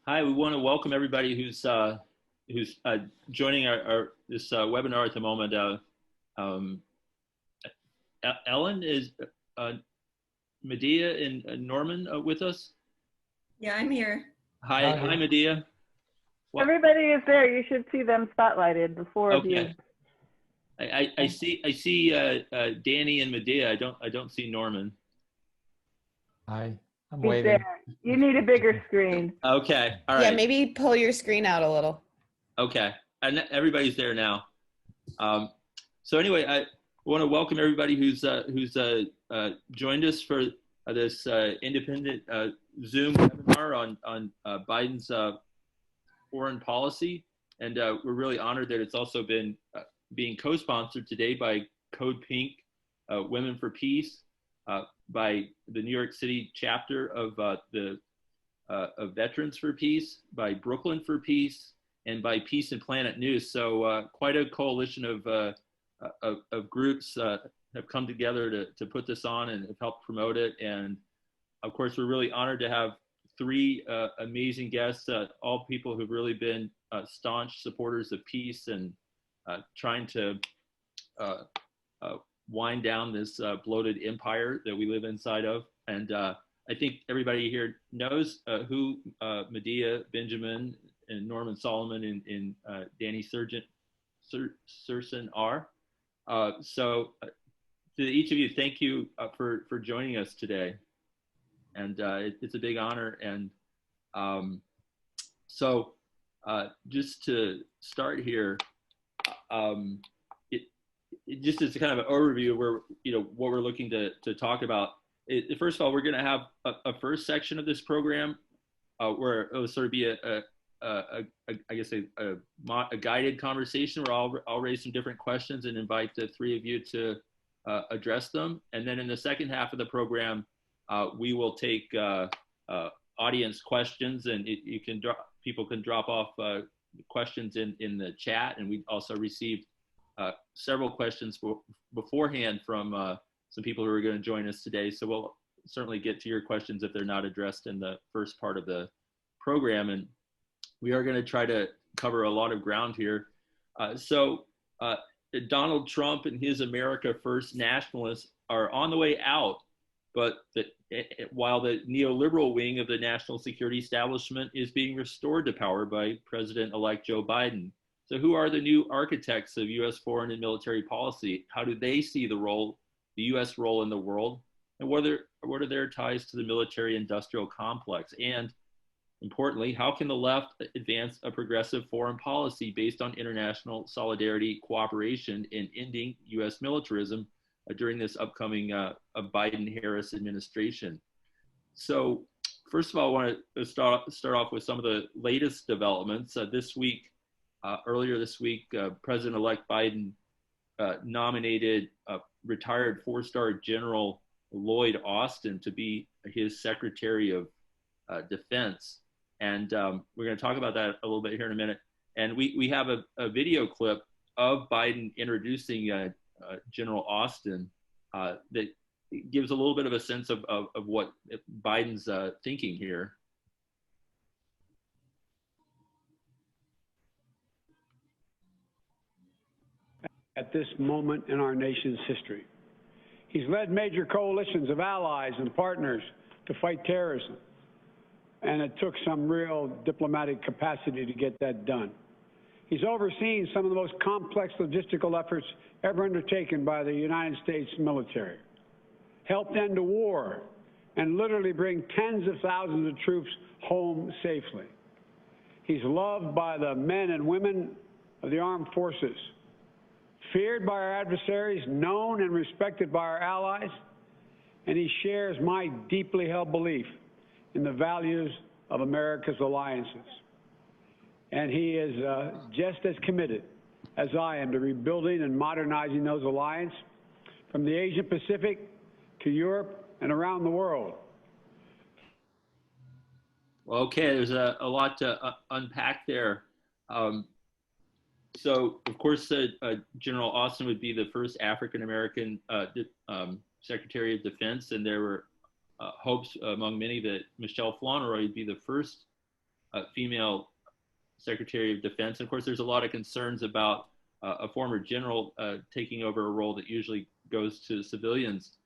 Hi, we want to welcome everybody who's joining our this webinar at the moment. Um, Ellen, is uh, Medea and Norman with us? Yeah, I'm here. Hi, Medea. Everybody is there. You should see them spotlighted, the four of you. I see Danny and Medea. I don't see Norman. Hi, I'm He's waving. there. You need a bigger screen. Okay, all right. Yeah, maybe pull your screen out a little. Okay, and everybody's there now. So anyway, I want to welcome everybody who's joined us for this independent Zoom webinar on Biden's foreign policy, and we're really honored that it's also been being co-sponsored today by Code Pink, Women for Peace, by the New York City chapter of Veterans for Peace, by Brooklyn for Peace, and by Peace and Planet News. So quite a coalition of groups have come together to put this on and have helped promote it. And of course, we're really honored to have three amazing guests, all people who've really been staunch supporters of peace and trying to wind down this bloated empire that we live inside of. And I think everybody here knows who Medea Benjamin and Norman Solomon and Danny Sjursen are. So to each of you, thank you for joining us today. And it's a big honor. And so just to start here, just as a kind of an overview of where, what we're looking to talk about. First of all, we're going to have a first section of this program where it will sort of be a guided conversation where I'll raise some different questions and invite the three of you to address them. And then in the second half of the program, we will take audience questions, and people can drop off questions in the chat. And we also received several questions beforehand from some people who are going to join us today. So we'll certainly get to your questions if they're not addressed in the first part of the program. And we are going to try to cover a lot of ground here. So Donald Trump and his America First nationalists are on the way out, but while the neoliberal wing of the national security establishment is being restored to power by President-elect Joe Biden. So who are the new architects of U.S. foreign and military policy? How do they see the U.S. role in the world? And what are their ties to the military-industrial complex? And importantly, how can the left advance a progressive foreign policy based on international solidarity, cooperation, and ending U.S. militarism during this upcoming Biden-Harris administration? So first of all, I want to start off with some of the latest developments. Earlier this week, President-elect Biden nominated retired four-star General Lloyd Austin to be his Secretary of Defense. And we're going to talk about that a little bit here in a minute. And we have a video clip of Biden introducing General Austin that gives a little bit of a sense of what Biden's thinking here. At this moment in our nation's history. He's led major coalitions of allies and partners to fight terrorism, and it took some real diplomatic capacity to get that done. He's overseen some of the most complex logistical efforts ever undertaken by the United States military, helped end a war, and literally bring tens of thousands of troops home safely. He's loved by the men and women of the armed forces, feared by our adversaries, known and respected by our allies, and he shares my deeply held belief in the values of America's alliances. And he is just as committed as I am to rebuilding and modernizing those alliances from the Asia Pacific to Europe and around the world. Well, okay, there's a lot to unpack there. So, of course, General Austin would be the first African-American Secretary of Defense, and there were hopes among many that Michelle Flournoy would be the first female Secretary of Defense. And of course, there's a lot of concerns about a former general taking over a role that usually goes to civilians.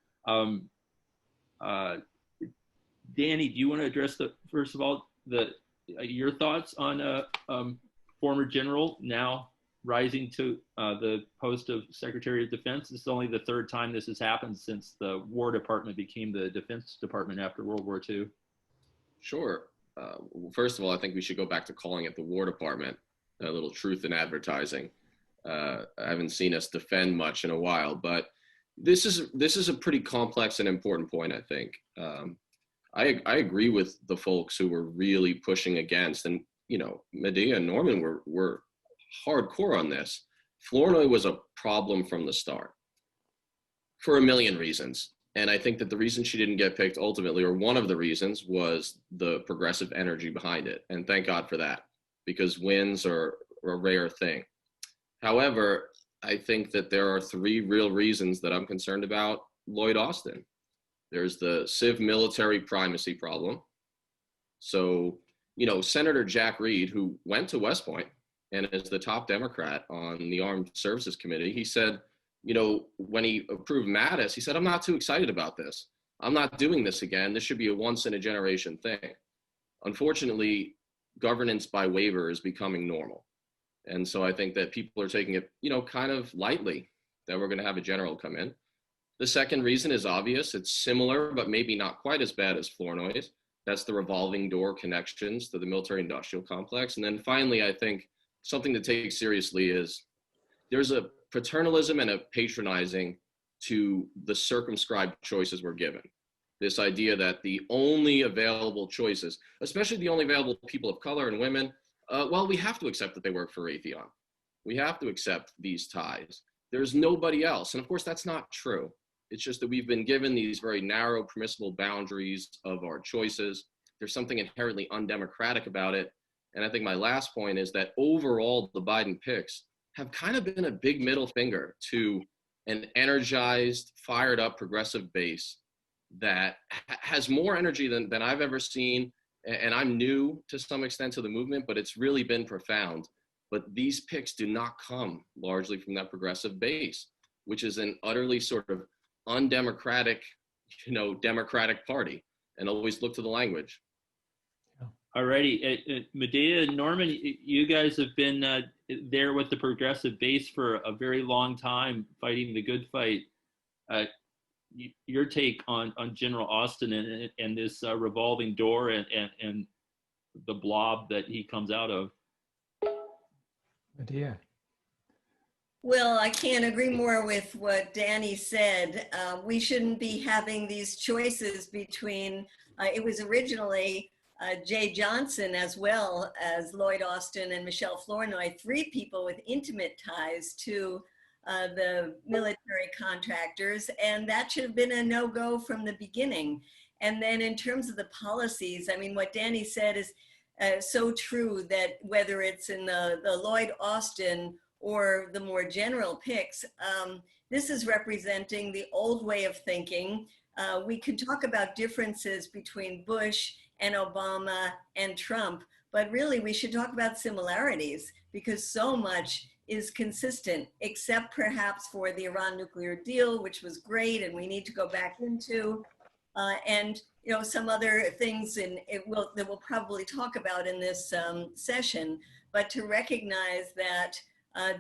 Danny, do you want to address first of all, your thoughts on a former general now rising to the post of Secretary of Defense? This is only the third time this has happened since the War Department became the Defense Department after World War II. Sure. First of all, I think we should go back to calling it the War Department. A little truth in advertising. I haven't seen us defend much in a while, but this is a pretty complex and important point, I think. I agree with the folks who were really pushing against, and Medea and Norman were hardcore on this. Flournoy was a problem from the start for a million reasons. And I think that the reason she didn't get picked ultimately, or one of the reasons, was the progressive energy behind it. And thank God for that, because wins are a rare thing. However, I think that there are three real reasons that I'm concerned about Lloyd Austin. There's the civ military primacy problem. So, Senator Jack Reed, who went to West Point and is the top Democrat on the Armed Services Committee, he said, when he approved Mattis, he said, I'm not too excited about this. I'm not doing this again. This should be a once in a generation thing. Unfortunately, governance by waiver is becoming normal. And so I think that people are taking it, kind of lightly that we're going to have a general come in. The second reason is obvious. It's similar, but maybe not quite as bad as Flournoy's. That's the revolving door connections to the military industrial complex. And then finally, I think something to take seriously is there's a paternalism and a patronizing to the circumscribed choices we're given. This idea that the only available choices, especially the only available people of color and women, we have to accept that they work for Raytheon. We have to accept these ties. There's nobody else. And of course, that's not true. It's just that we've been given these very narrow, permissible boundaries of our choices. There's something inherently undemocratic about it. And I think my last point is that overall, the Biden picks have kind of been a big middle finger to an energized, fired up progressive base that has more energy than I've ever seen. And I'm new to some extent to the movement, but it's really been profound. But these picks do not come largely from that progressive base, which is an utterly sort of undemocratic, Democratic party, and always look to the language. All righty. Medea and Norman, you guys have been there with the progressive base for a very long time, fighting the good fight. Your take on General Austin and this revolving door and the blob that he comes out of? Medea. Well, I can't agree more with what Danny said. We shouldn't be having these choices between, it was originally Jay Johnson as well as Lloyd Austin and Michelle Flournoy, three people with intimate ties to the military contractors, and that should have been a no-go from the beginning. And then in terms of the policies, I mean, what Danny said is so true, that whether it's in the Lloyd Austin or the more general picks, this is representing the old way of thinking. We can talk about differences between Bush and Obama and Trump, but really we should talk about similarities, because so much is consistent, except perhaps for the Iran nuclear deal, which was great and we need to go back into, and some other things that we'll probably talk about in this session, but to recognize that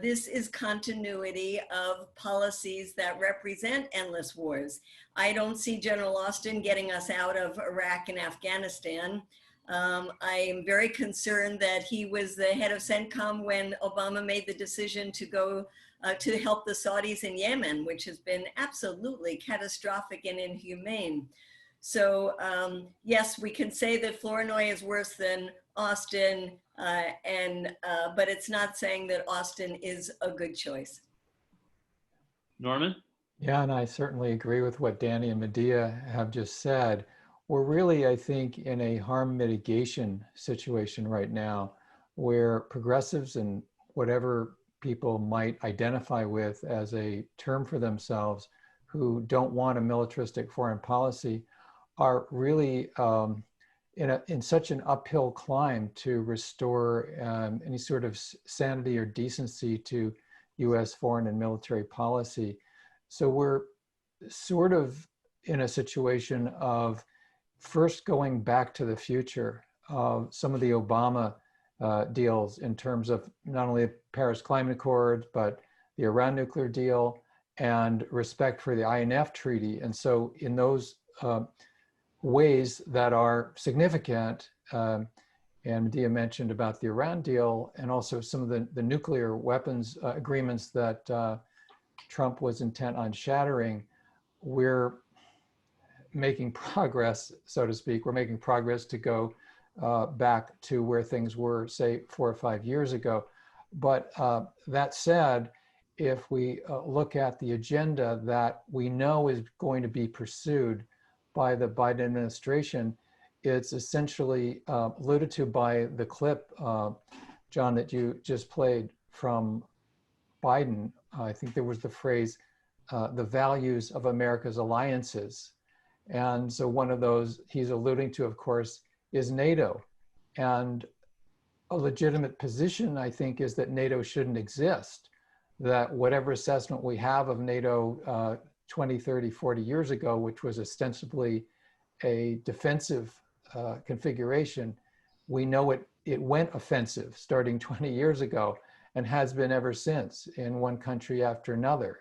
this is continuity of policies that represent endless wars. I don't see General Austin getting us out of Iraq and Afghanistan. I am very concerned that he was the head of CENTCOM when Obama made the decision to go to help the Saudis in Yemen, which has been absolutely catastrophic and inhumane. So yes, we can say that Flournoy is worse than Austin, but it's not saying that Austin is a good choice. Norman? Yeah, and I certainly agree with what Danny and Medea have just said. We're really, I think, in a harm mitigation situation right now, where progressives and whatever people might identify with as a term for themselves who don't want a militaristic foreign policy are really in such an uphill climb to restore any sort of sanity or decency to U.S. foreign and military policy. So we're sort of in a situation of first going back to the future of some of the Obama deals in terms of not only the Paris Climate Accord, but the Iran nuclear deal and respect for the INF Treaty. And so in those ways that are significant, and Medea mentioned about the Iran deal and also some of the nuclear weapons agreements that Trump was intent on shattering, we're making progress, so to speak. We're making progress to go back to where things were, say, 4 or 5 years ago. But that said, if we look at the agenda that we know is going to be pursued by the Biden administration, it's essentially alluded to by the clip, John, that you just played from Biden. I think there was the phrase, the values of America's alliances. And so one of those he's alluding to, of course, is NATO. And a legitimate position, I think, is that NATO shouldn't exist, that whatever assessment we have of NATO 20, 30, 40 years ago, which was ostensibly a defensive configuration, we know it went offensive starting 20 years ago and has been ever since in one country after another,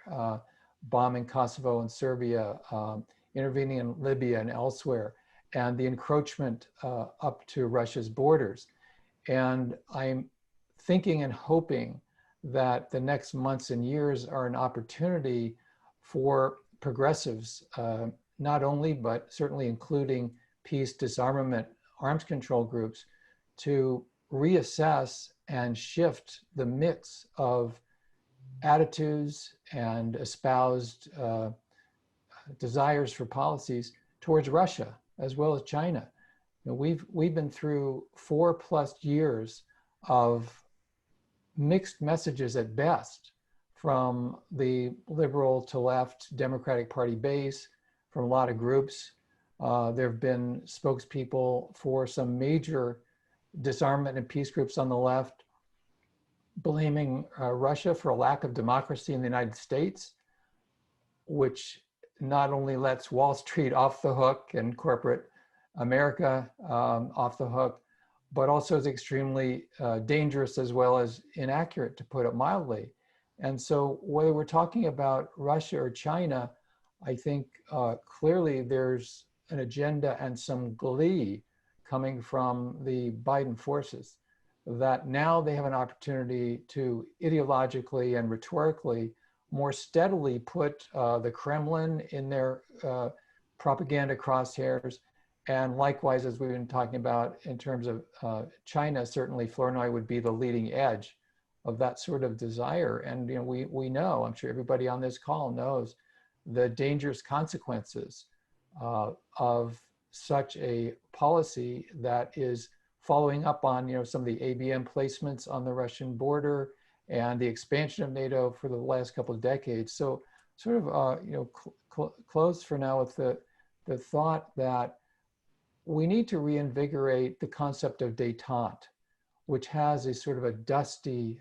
bombing Kosovo and Serbia, intervening in Libya and elsewhere, and the encroachment up to Russia's borders. And I'm thinking and hoping that the next months and years are an opportunity for progressives, not only, but certainly including peace, disarmament, arms control groups, to reassess and shift the mix of attitudes and espoused desires for policies towards Russia as well as China. You know, we've been through 4+ years of mixed messages at best from the liberal to left Democratic Party base, from a lot of groups. There have been spokespeople for some major disarmament and peace groups on the left blaming Russia for a lack of democracy in the United States, which not only lets Wall Street off the hook and corporate America off the hook, but also is extremely dangerous as well as inaccurate, to put it mildly. And so whether we're talking about Russia or China, I think clearly there's an agenda and some glee coming from the Biden forces that now they have an opportunity to ideologically and rhetorically more steadily put the Kremlin in their propaganda crosshairs. And likewise, as we've been talking about in terms of China, certainly Flournoy would be the leading edge of that sort of desire. And you know, we know, I'm sure everybody on this call knows, the dangerous consequences of such a policy that is following up on, you know, some of the ABM placements on the Russian border and the expansion of NATO for the last couple of decades. So sort of, you know, close for now with the thought that we need to reinvigorate the concept of détente, which has a sort of a dusty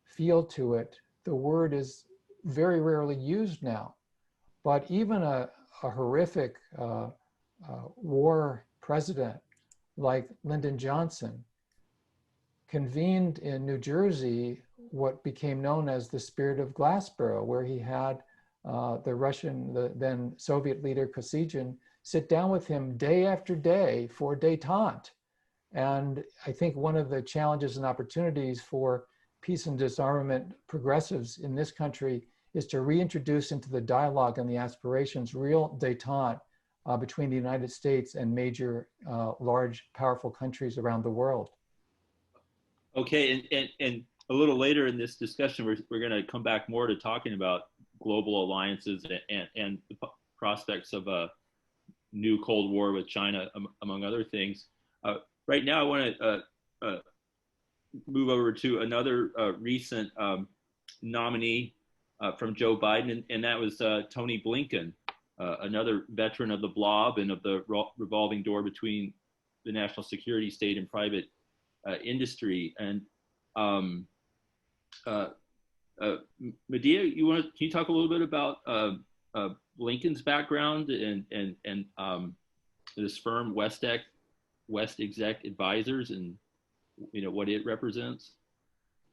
feel to it. The word is very rarely used now, but even a horrific war president like Lyndon Johnson convened in New Jersey what became known as the Spirit of Glassboro, where he had the then Soviet leader Kosygin sit down with him day after day for détente. And I think one of the challenges and opportunities for peace and disarmament progressives in this country is to reintroduce into the dialogue and the aspirations real détente between the United States and major, large, powerful countries around the world. Okay, and a little later in this discussion, we're going to come back more to talking about global alliances and the prospects of a new Cold War with China, among other things. Right now, I want to move over to another recent nominee from Joe Biden, and that was Tony Blinken, another veteran of the blob and of the revolving door between the national security state and private industry. And Medea, can you talk a little bit about Blinken's background and this firm West Exec Advisors, and what it represents?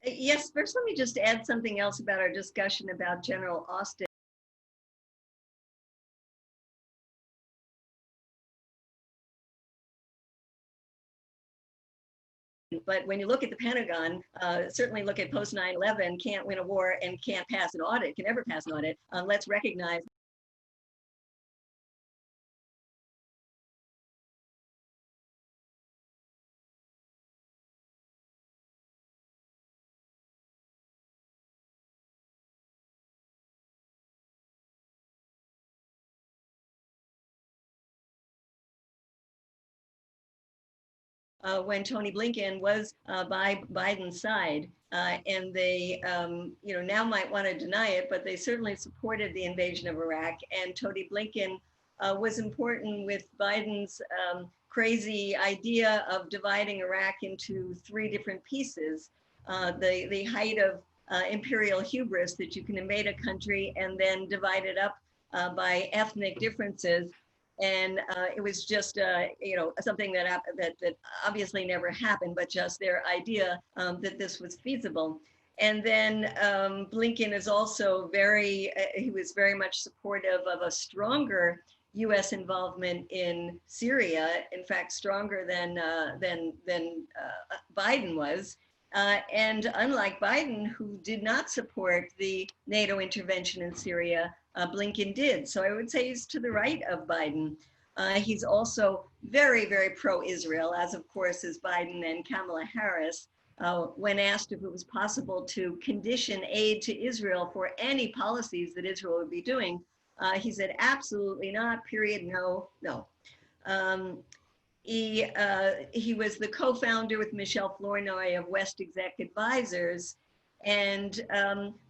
Yes, first let me just add something else about our discussion about General Austin. But when you look at the Pentagon, certainly look at post 9/11, can't win a war and can't pass an audit, can never pass an audit. Let's recognize when Tony Blinken was by Biden's side. And they, now might want to deny it, but they certainly supported the invasion of Iraq. And Tony Blinken was important with Biden's crazy idea of dividing Iraq into 3 different pieces. The height of imperial hubris, that you can invade a country and then divide it up by ethnic differences. And it was just, something that obviously never happened, but just their idea that this was feasible. And then Blinken is also he was very much supportive of a stronger U.S. involvement in Syria. In fact, stronger than Biden was. And unlike Biden, who did not support the NATO intervention in Syria, Blinken did. So I would say he's to the right of Biden. He's also very, very pro-Israel, as of course is Biden and Kamala Harris. When asked if it was possible to condition aid to Israel for any policies that Israel would be doing, he said, absolutely not, period, no. He was the co-founder with Michelle Flournoy of West Exec Advisors. And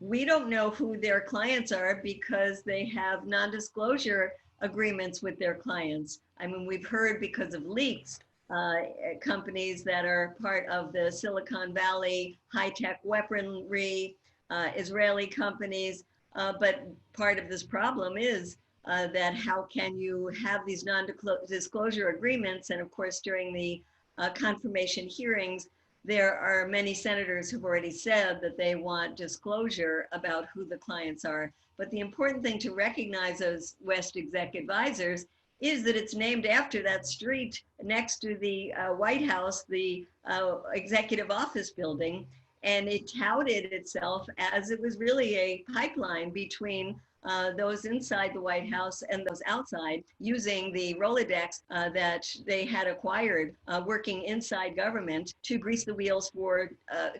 we don't know who their clients are because they have non-disclosure agreements with their clients. I mean, we've heard because of leaks, companies that are part of the Silicon Valley high-tech weaponry, Israeli companies. But part of this problem is that how can you have these non-disclosure agreements? And of course, during the confirmation hearings, there are many senators who've already said that they want disclosure about who the clients are. But the important thing to recognize as West Exec Advisors is that it's named after that street next to the White House, the executive office building. And it touted itself as it was really a pipeline between those inside the White House and those outside, using the Rolodex that they had acquired working inside government to grease the wheels for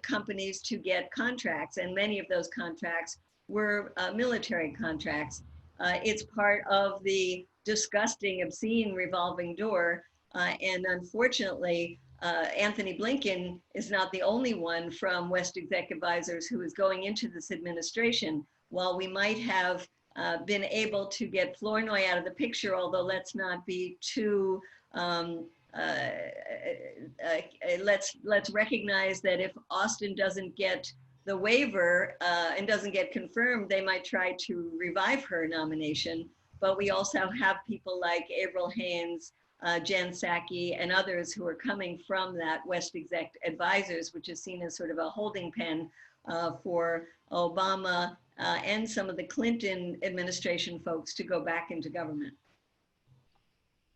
companies to get contracts. And many of those contracts were military contracts. It's part of the disgusting, obscene revolving door. And unfortunately, Anthony Blinken is not the only one from West Exec Advisors who is going into this administration. While we might have been able to get Flournoy out of the picture, although let's not be too, let's recognize that if Austin doesn't get the waiver and doesn't get confirmed, they might try to revive her nomination. But we also have people like Avril Haines, Jen Psaki, and others who are coming from that West Exec Advisors, which is seen as sort of a holding pen for Obama and some of the Clinton administration folks to go back into government.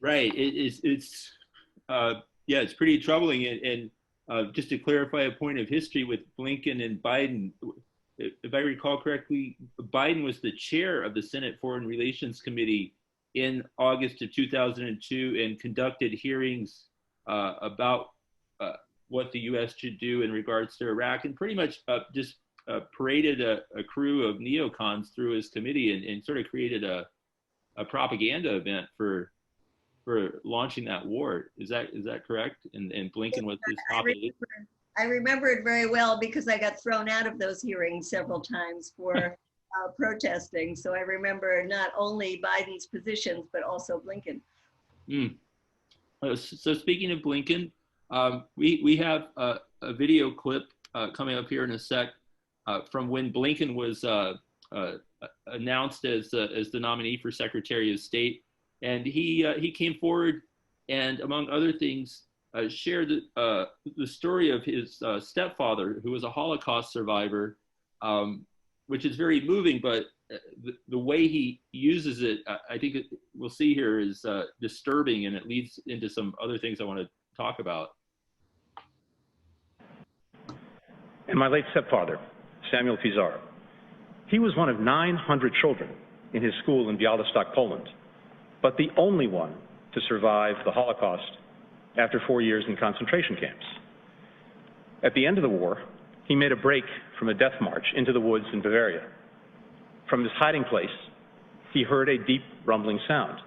Right. It's pretty troubling. And just to clarify a point of history with Blinken and Biden, if I recall correctly, Biden was the chair of the Senate Foreign Relations Committee in August of 2002 and conducted hearings about what the U.S. should do in regards to Iraq, and pretty much just paraded a crew of neocons through his committee and sort of created a propaganda event for launching that war. Is that correct? And Blinken was his top aide? I remember it very well because I got thrown out of those hearings several times for protesting. So I remember not only Biden's positions, but also Blinken. So speaking of Blinken, we have a video clip coming up here in a sec from when Blinken was announced as the nominee for Secretary of State, and he came forward and, among other things, shared the story of his stepfather, who was a Holocaust survivor, which is very moving, but the way he uses it, I think we'll see here, is disturbing, and it leads into some other things I want to talk about. And my late stepfather, Samuel Pizarro, he was one of 900 children in his school in Białystok, Poland, but the only one to survive the Holocaust after 4 years in concentration camps. At the end of the war, he made a break from a death march into the woods in Bavaria. From his hiding place, he heard a deep rumbling sound.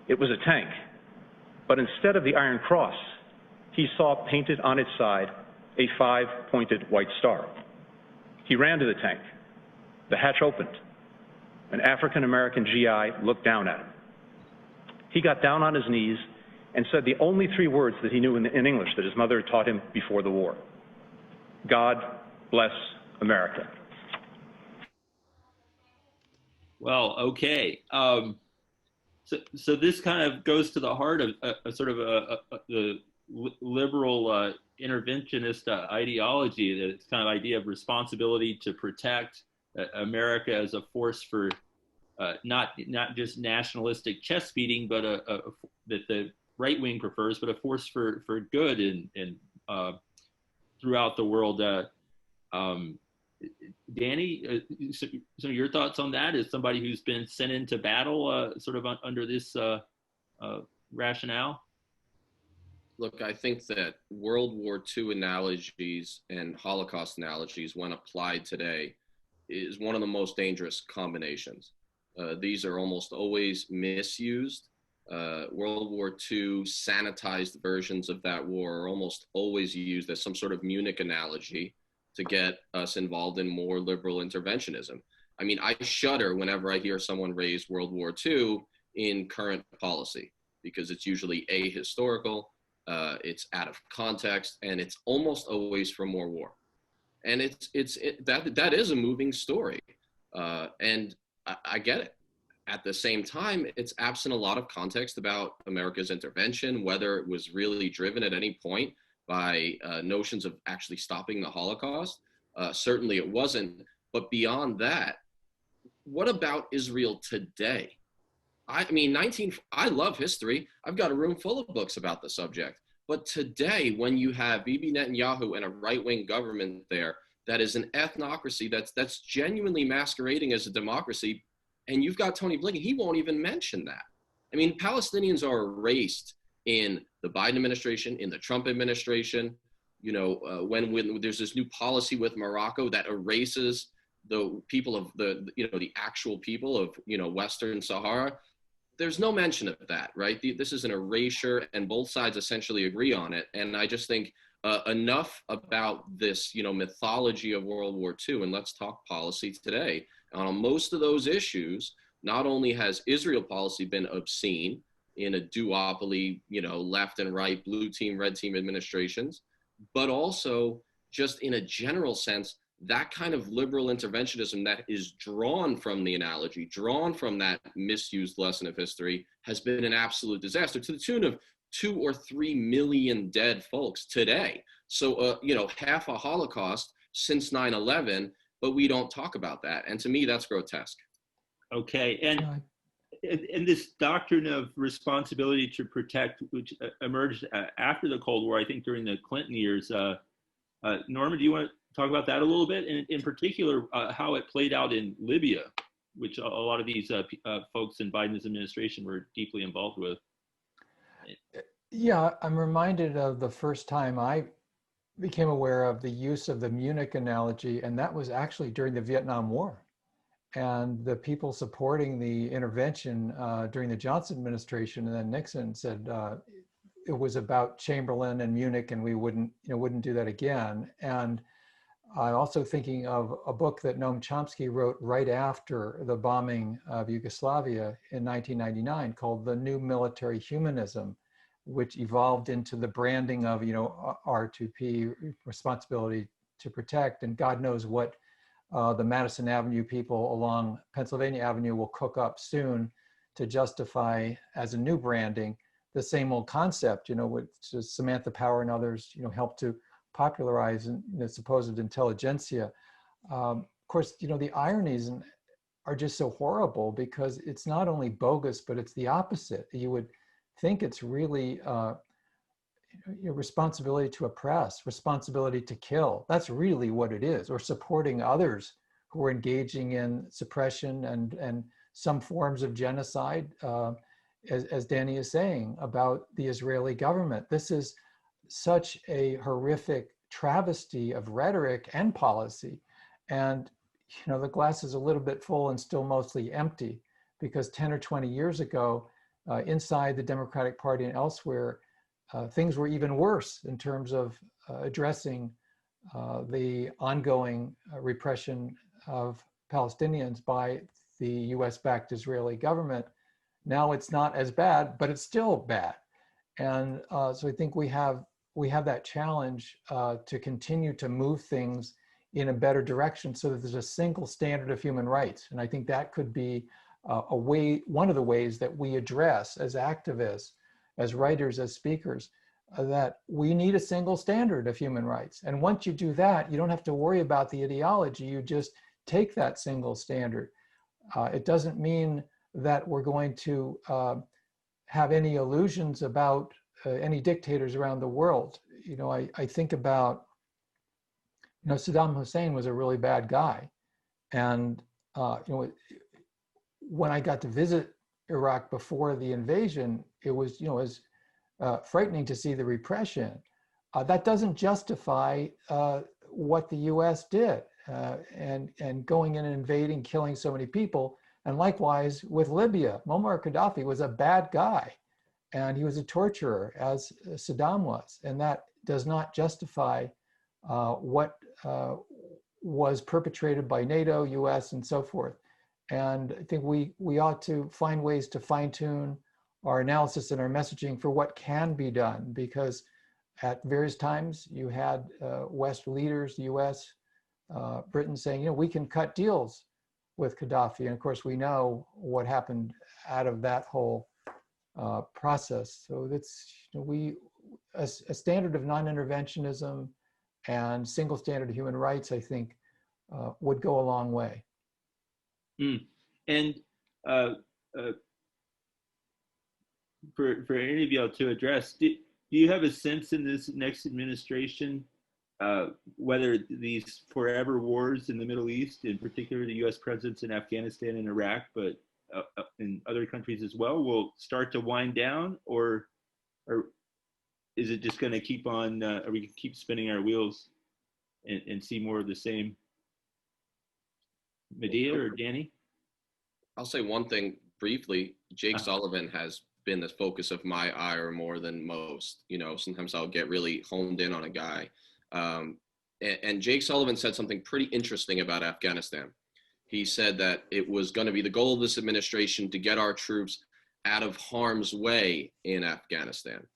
It was a tank, but instead of the Iron Cross, he saw painted on its side a 5-pointed white star. He ran to the tank. The hatch opened. An African-American GI looked down at him. He got down on his knees and said the only 3 words that he knew in English that his mother taught him before the war: God bless America. Well, okay. So this kind of goes to the heart of sort of the liberal interventionist ideology, that it's kind of idea of responsibility to protect America as a force for not just nationalistic chest beating, but that the right wing prefers, but a force for good in throughout the world. Danny, some of your thoughts on that as somebody who's been sent into battle sort of under this rationale? Look, I think that World War II analogies and Holocaust analogies, when applied today, is one of the most dangerous combinations. These are almost always misused. World War II sanitized versions of that war are almost always used as some sort of Munich analogy to get us involved in more liberal interventionism. I mean, I shudder whenever I hear someone raise World War II in current policy, because it's usually ahistorical, it's out of context, and it's almost always for more war. And that is a moving story, and I get it. At the same time, it's absent a lot of context about America's intervention, whether it was really driven at any point by notions of actually stopping the Holocaust. Certainly it wasn't. But beyond that, what about Israel today? I mean, I love history. I've got a room full of books about the subject. But today, when you have Bibi Netanyahu and a right-wing government there that is an ethnocracy that's genuinely masquerading as a democracy, and you've got Tony Blinken, he won't even mention that. I mean, Palestinians are erased in the Biden administration, in the Trump administration. You know, when there's this new policy with Morocco that erases the people of the actual people of, Western Sahara. There's no mention of that, right? This is an erasure, and both sides essentially agree on it. And I just think enough about this, mythology of World War II, and let's talk policy today. On most of those issues, not only has Israel policy been obscene in a duopoly, left and right, blue team, red team administrations, but also just in a general sense, that kind of liberal interventionism that is drawn from the analogy, drawn from that misused lesson of history, has been an absolute disaster, to the tune of 2 or 3 million dead folks today. So, half a Holocaust since 9/11, but we don't talk about that. And to me, that's grotesque. Okay, and this doctrine of responsibility to protect, which emerged after the Cold War, I think during the Clinton years. Norman, do you want to talk about that a little bit? And in particular, how it played out in Libya, which a lot of these folks in Biden's administration were deeply involved with. Yeah, I'm reminded of the first time I became aware of the use of the Munich analogy, and that was actually during the Vietnam War. And the people supporting the intervention during the Johnson administration and then Nixon said it was about Chamberlain and Munich, and we wouldn't do that again. And I'm also thinking of a book that Noam Chomsky wrote right after the bombing of Yugoslavia in 1999 called The New Military Humanism. which evolved into the branding of, R2P, responsibility to protect, and God knows what the Madison Avenue people along Pennsylvania Avenue will cook up soon to justify as a new branding the same old concept, which Samantha Power and others, helped to popularize in the supposed intelligentsia. Of course, the ironies are just so horrible because it's not only bogus, but it's the opposite. You would think it's really your responsibility to oppress, responsibility to kill. That's really what it is, or supporting others who are engaging in suppression and some forms of genocide, as Danny is saying about the Israeli government. This is such a horrific travesty of rhetoric and policy. And, the glass is a little bit full and still mostly empty, because 10 or 20 years ago, inside the Democratic Party and elsewhere, things were even worse in terms of addressing the ongoing repression of Palestinians by the US-backed Israeli government. Now it's not as bad, but it's still bad. And so I think we have that challenge to continue to move things in a better direction so that there's a single standard of human rights. And I think that could be one of the ways that we address as activists, as writers, as speakers, that we need a single standard of human rights. And once you do that, you don't have to worry about the ideology. You just take that single standard. It doesn't mean that we're going to have any illusions about any dictators around the world. I think about, Saddam Hussein was a really bad guy. And, when I got to visit Iraq before the invasion, it was, frightening to see the repression. That doesn't justify what the US did and going in and invading, killing so many people. And likewise with Libya, Muammar Gaddafi was a bad guy and he was a torturer, as Saddam was. And that does not justify what was perpetrated by NATO, US, and so forth. And I think we ought to find ways to fine tune our analysis and our messaging for what can be done, because at various times you had West leaders, the US, Britain saying, we can cut deals with Gaddafi. And of course, we know what happened out of that whole process. So that's, a standard of non-interventionism and single standard of human rights, I think, would go a long way. And for any of y'all to address, do you have a sense in this next administration whether these forever wars in the Middle East, in particular the US presence in Afghanistan and Iraq, but in other countries as well, will start to wind down, or is it just going to keep on, are we keep spinning our wheels and see more of the same? Medea or Danny? I'll say one thing briefly. Jake Sullivan has been the focus of my ire more than most. Sometimes I'll get really honed in on a guy. And Jake Sullivan said something pretty interesting about Afghanistan. He said that it was going to be the goal of this administration to get our troops out of harm's way in Afghanistan.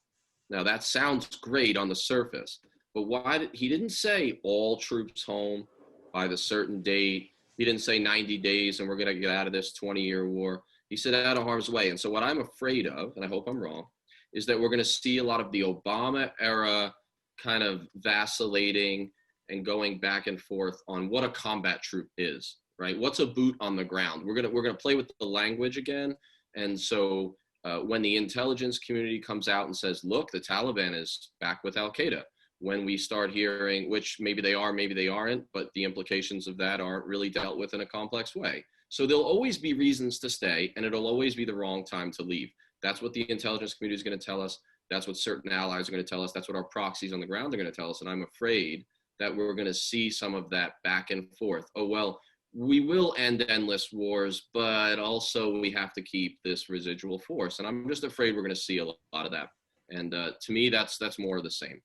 Now that sounds great on the surface, but he didn't say all troops home by the certain date. He didn't say 90 days and we're going to get out of this 20-year war. He said out of harm's way. And so what I'm afraid of, and I hope I'm wrong, is that we're going to see a lot of the Obama era kind of vacillating and going back and forth on what a combat troop is, right? What's a boot on the ground? We're going to play with the language again. And so when the intelligence community comes out and says, look, the Taliban is back with Al-Qaeda, when we start hearing, which maybe they are, maybe they aren't, but the implications of that aren't really dealt with in a complex way. So there'll always be reasons to stay, and it'll always be the wrong time to leave. That's what the intelligence community is going to tell us. That's what certain allies are going to tell us. That's what our proxies on the ground are going to tell us. And I'm afraid that we're going to see some of that back and forth. Oh, well, we will end endless wars, but also we have to keep this residual force. And I'm just afraid we're going to see a lot of that. And to me, that's more of the same.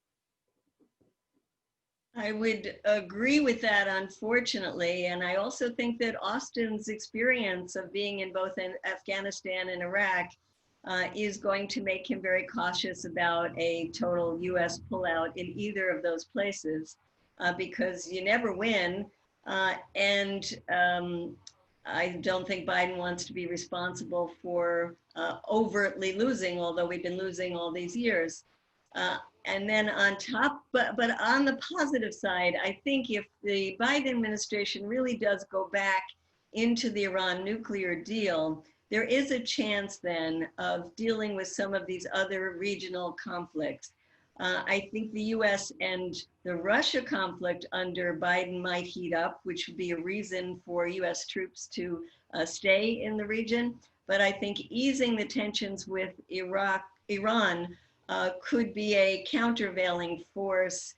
I would agree with that, unfortunately. And I also think that Austin's experience of being in both Afghanistan and Iraq is going to make him very cautious about a total US pullout in either of those places, because you never win. I don't think Biden wants to be responsible for overtly losing, although we've been losing all these years. And then on top, but on the positive side, I think if the Biden administration really does go back into the Iran nuclear deal, there is a chance then of dealing with some of these other regional conflicts. I think the US and the Russia conflict under Biden might heat up, which would be a reason for US troops to stay in the region. But I think easing the tensions with Iran could be a countervailing force,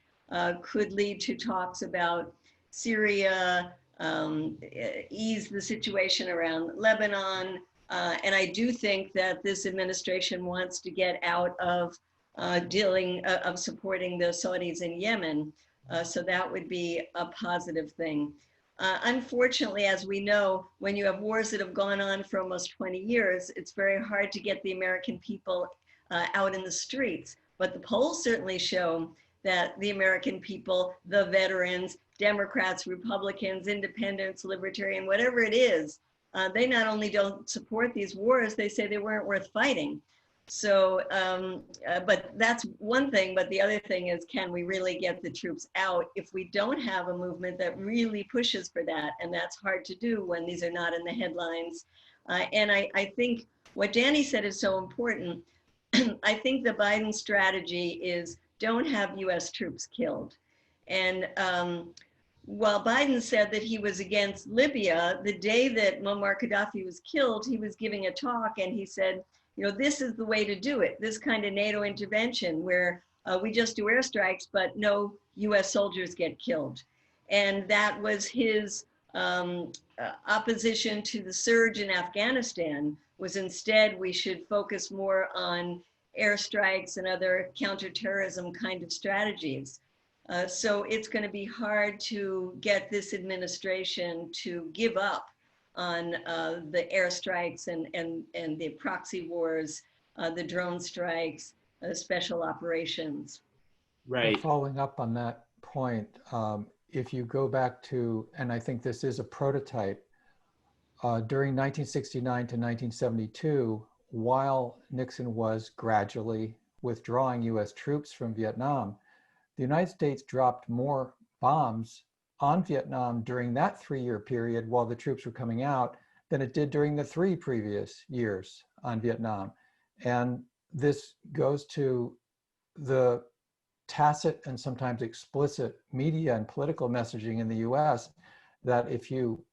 could lead to talks about Syria, ease the situation around Lebanon. And I do think that this administration wants to get out of supporting the Saudis in Yemen. So that would be a positive thing. Unfortunately, as we know, when you have wars that have gone on for almost 20 years, it's very hard to get the American people out in the streets. But the polls certainly show that the American people, the veterans, Democrats, Republicans, independents, libertarian, whatever it is, they not only don't support these wars, they say they weren't worth fighting. So, but that's one thing. But the other thing is, can we really get the troops out if we don't have a movement that really pushes for that? And that's hard to do when these are not in the headlines. And I think what Danny said is so important. I think the Biden strategy is don't have US troops killed. And while Biden said that he was against Libya, the day that Muammar Gaddafi was killed, he was giving a talk and he said, you know, this is the way to do it. This kind of NATO intervention where we just do airstrikes, but no US soldiers get killed. And that was his opposition to the surge in Afghanistan, was instead we should focus more on airstrikes and other counterterrorism kind of strategies. So it's going to be hard to get this administration to give up on the airstrikes and the proxy wars, the drone strikes, special operations. Right. Following up on that point, if you go back to, and I think this is a prototype, during 1969 to 1972, while Nixon was gradually withdrawing US troops from Vietnam, the United States dropped more bombs on Vietnam during that 3-year period while the troops were coming out than it did during the 3 previous years on Vietnam. And this goes to the tacit and sometimes explicit media and political messaging in the US that if you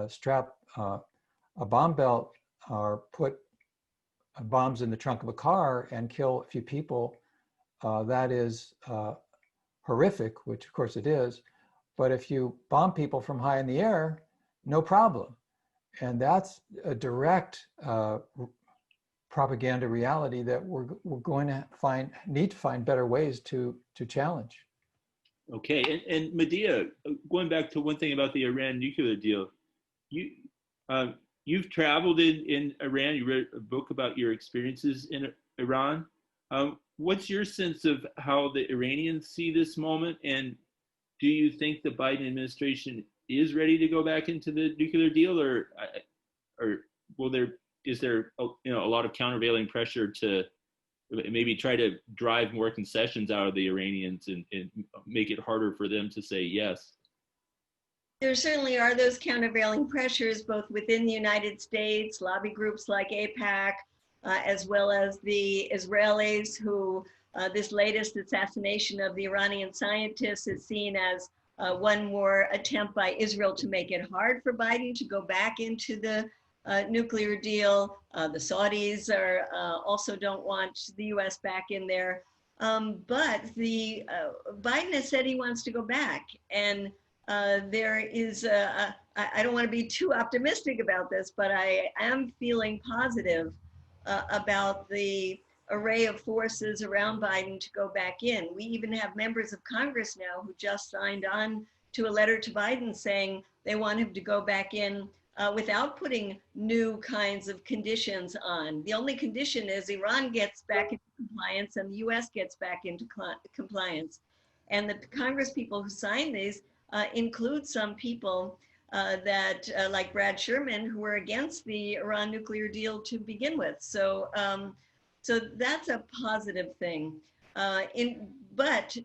strap a bomb belt or put bombs in the trunk of a car and kill a few people, that is horrific, which of course it is. But if you bomb people from high in the air, no problem. And that's a direct propaganda reality that we're going to need to find better ways to challenge. Okay, and Medea, going back to one thing about the Iran nuclear deal, you've traveled in Iran. You wrote a book about your experiences in Iran. What's your sense of how the Iranians see this moment, and do you think the Biden administration is ready to go back into the nuclear deal, or is there a lot of countervailing pressure to maybe try to drive more concessions out of the Iranians and make it harder for them to say yes? There certainly are those countervailing pressures, both within the United States, lobby groups like AIPAC, as well as the Israelis who this latest assassination of the Iranian scientists is seen as one more attempt by Israel to make it hard for Biden to go back into the nuclear deal. The Saudis also don't want the US back in there. But Biden has said he wants to go back. And there is, I don't want to be too optimistic about this, but I am feeling positive about the array of forces around Biden to go back in. We even have members of Congress now who just signed on to a letter to Biden saying they want him to go back in without putting new kinds of conditions on. The only condition is Iran gets back into compliance and the US gets back into compliance. And the Congress people who signed these include some people that, like Brad Sherman, who were against the Iran nuclear deal to begin with. So, so that's a positive thing. But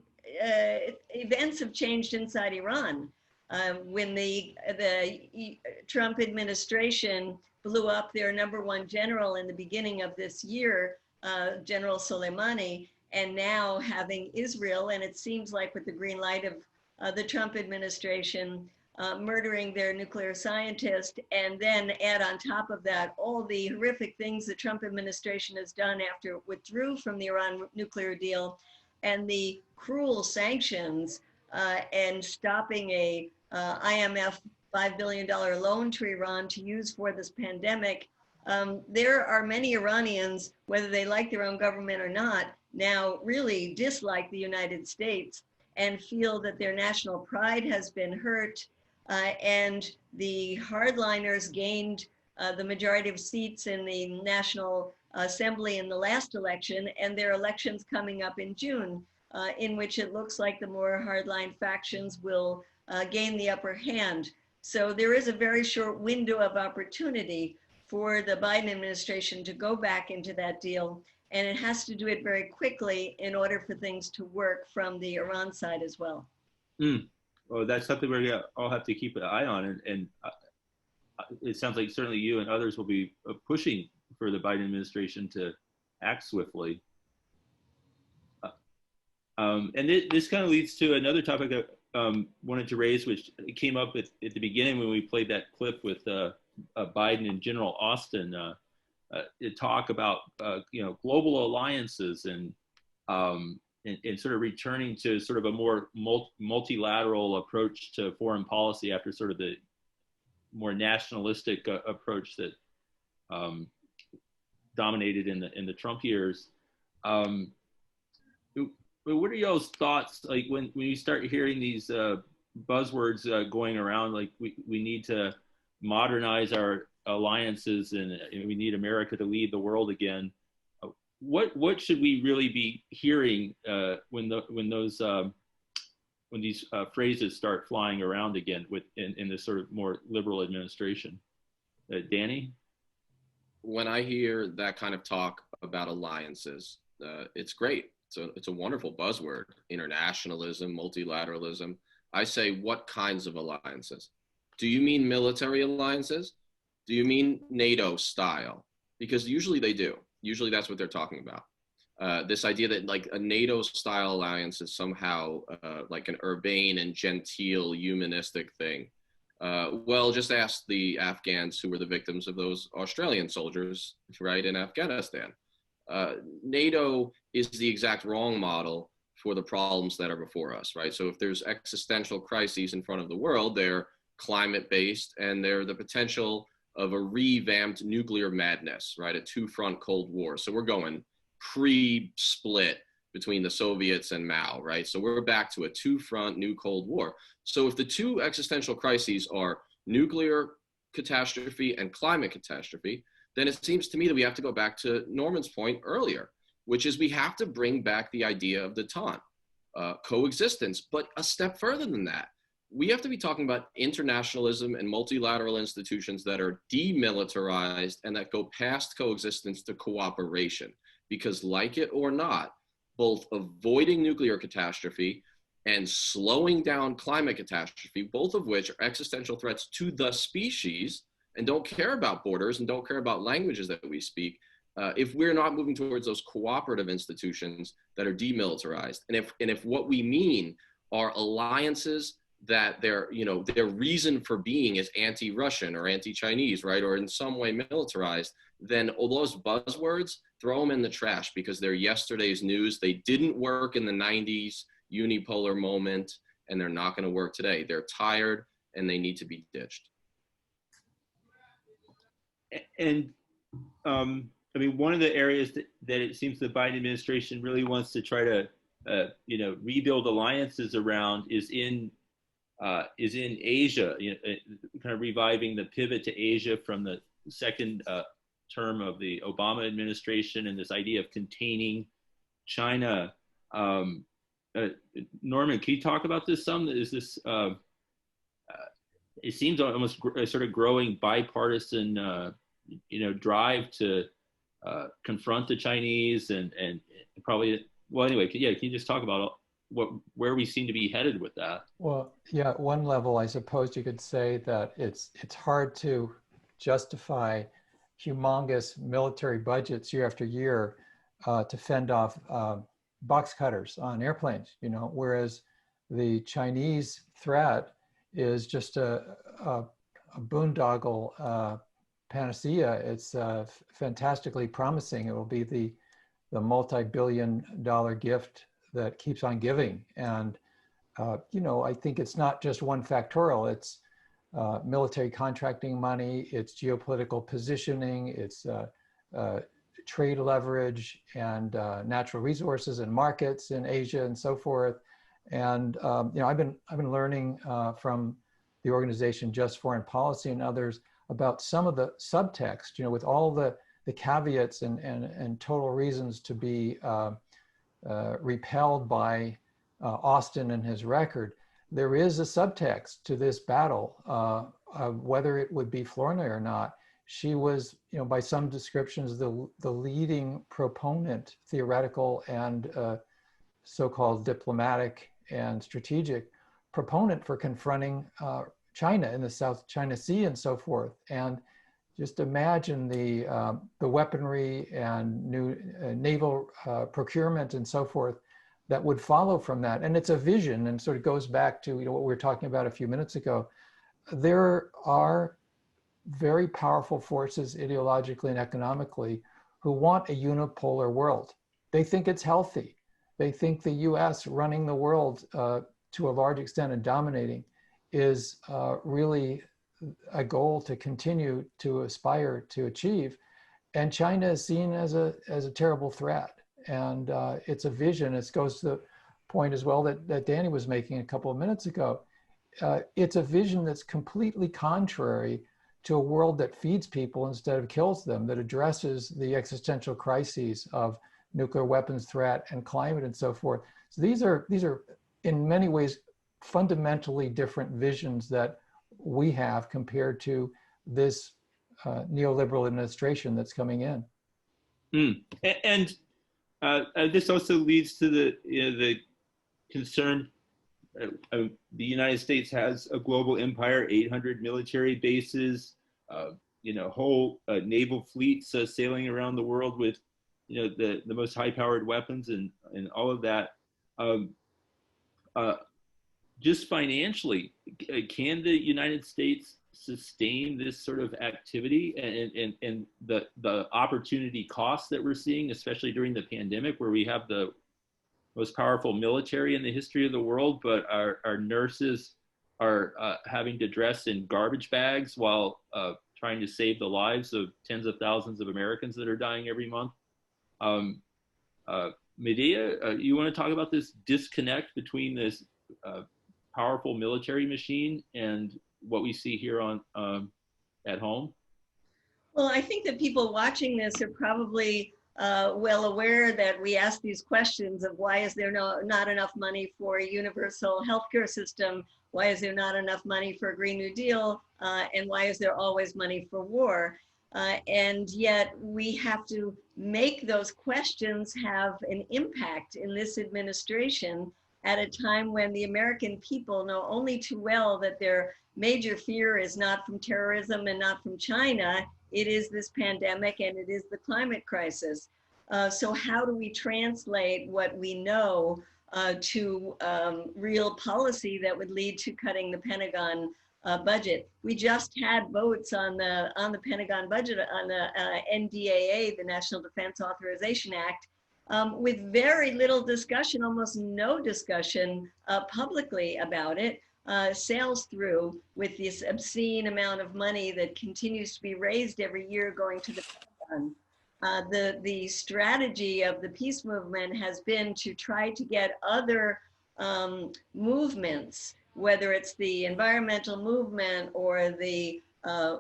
events have changed inside Iran. When the Trump administration blew up their #1 general in the beginning of this year, General Soleimani, and now having Israel, and it seems like with the green light of the Trump administration, murdering their nuclear scientist, and then add on top of that all the horrific things the Trump administration has done after it withdrew from the Iran nuclear deal, and the cruel sanctions and stopping a IMF $5 billion loan to Iran to use for this pandemic. There are many Iranians, whether they like their own government or not, now really dislike the United States and feel that their national pride has been hurt. And the hardliners gained the majority of seats in the National Assembly in the last election, and there are elections coming up in June, in which it looks like the more hardline factions will gain the upper hand. So there is a very short window of opportunity for the Biden administration to go back into that deal, and it has to do it very quickly in order for things to work from the Iran side as well. Well, that's something we're gonna all have to keep an eye on, and it sounds like certainly you and others will be pushing for the Biden administration to act swiftly. And this kind of leads to another topic I wanted to raise, which came up at the beginning when we played that clip with Biden and General Austin, to talk about global alliances and sort of returning to sort of a more multilateral approach to foreign policy after sort of the more nationalistic approach that dominated in the Trump years. What are y'all's thoughts, like when you start hearing these buzzwords going around, like we need to modernize our alliances and we need America to lead the world again? What should we really be hearing when these phrases start flying around again in this sort of more liberal administration? Danny? When I hear that kind of talk about alliances, it's great. It's a wonderful buzzword: internationalism, multilateralism. I say, what kinds of alliances? Do you mean military alliances? Do you mean NATO style? Because usually they do. Usually that's what they're talking about. This idea that like a NATO style alliance is somehow like an urbane and genteel humanistic thing. Well, just ask the Afghans who were the victims of those Australian soldiers, right, in Afghanistan. NATO is the exact wrong model for the problems that are before us, right? So if there's existential crises in front of the world, they're climate-based and they're the potential of a revamped nuclear madness, right? A two-front Cold War. So we're going pre-split between the Soviets and Mao, right? So we're back to a two-front new Cold War. So if the two existential crises are nuclear catastrophe and climate catastrophe, then it seems to me that we have to go back to Norman's point earlier, which is we have to bring back the idea of détente, coexistence, but a step further than that. We have to be talking about internationalism and multilateral institutions that are demilitarized and that go past coexistence to cooperation. Because like it or not, both avoiding nuclear catastrophe and slowing down climate catastrophe, both of which are existential threats to the species and don't care about borders and don't care about languages that we speak, if we're not moving towards those cooperative institutions that are demilitarized, and if what we mean are alliances that their reason for being is anti-Russian or anti-Chinese, right, or in some way militarized, then all those buzzwords, throw them in the trash because they're yesterday's news. They didn't work in the 90s unipolar moment, and they're not going to work today. They're tired and they need to be ditched. And I mean, one of the areas that it seems the Biden administration really wants to try to, rebuild alliances around is in is in Asia, kind of reviving the pivot to Asia from the second term of the Obama administration, and this idea of containing China. Norman, can you talk about this some? Is this, it seems almost sort of growing bipartisan, drive to confront the Chinese and probably, well, anyway, can you just talk about where we seem to be headed with that? Well, yeah, at one level, I suppose you could say that it's hard to justify humongous military budgets year after year to fend off box cutters on airplanes, whereas the Chinese threat is just a boondoggle panacea. It's fantastically promising. It will be the multi-billion-dollar gift that keeps on giving. And, I think it's not just one factorial. It's military contracting money, it's geopolitical positioning, it's trade leverage, and natural resources and markets in Asia and so forth. And I've been learning from the organization Just Foreign Policy and others about some of the subtext, with all the caveats and total reasons to be repelled by Austin and his record. There is a subtext to this battle of whether it would be Flournoy or not. She was, by some descriptions, the leading proponent, theoretical and so-called diplomatic and strategic proponent for confronting China in the South China Sea and so forth. And just imagine the weaponry and new naval procurement and so forth that would follow from that. And it's a vision, and sort of goes back to what we were talking about a few minutes ago. There are very powerful forces ideologically and economically who want a unipolar world. They think it's healthy. They think the US running the world to a large extent and dominating is really a goal to continue to aspire to achieve. And China is seen as a terrible threat. And it's a vision. It goes to the point as well that Danny was making a couple of minutes ago. It's a vision that's completely contrary to a world that feeds people instead of kills them, that addresses the existential crises of nuclear weapons threat and climate and so forth. So these are in many ways fundamentally different visions that we have compared to this neoliberal administration that's coming in. And this also leads to the concern. The United States has a global empire, 800 military bases, whole naval fleets sailing around the world with, the most high-powered weapons and all of that. Just financially, can the United States sustain this sort of activity and the opportunity costs that we're seeing, especially during the pandemic, where we have the most powerful military in the history of the world, but our nurses are having to dress in garbage bags while trying to save the lives of tens of thousands of Americans that are dying every month. Medea, you want to talk about this disconnect between this powerful military machine and what we see here on at home? Well, I think that people watching this are probably well aware that we ask these questions of why is there not enough money for a universal healthcare system? Why is there not enough money for a Green New Deal? And why is there always money for war? And yet we have to make those questions have an impact in this administration at a time when the American people know only too well that their major fear is not from terrorism and not from China. It is this pandemic and it is the climate crisis. So how do we translate what we know to real policy that would lead to cutting the Pentagon budget? We just had votes on the Pentagon budget, on the NDAA, the National Defense Authorization Act, with very little discussion, almost no discussion publicly about it. Sails through with this obscene amount of money that continues to be raised every year going to the Pentagon. The strategy of the peace movement has been to try to get other movements whether it's the environmental movement or the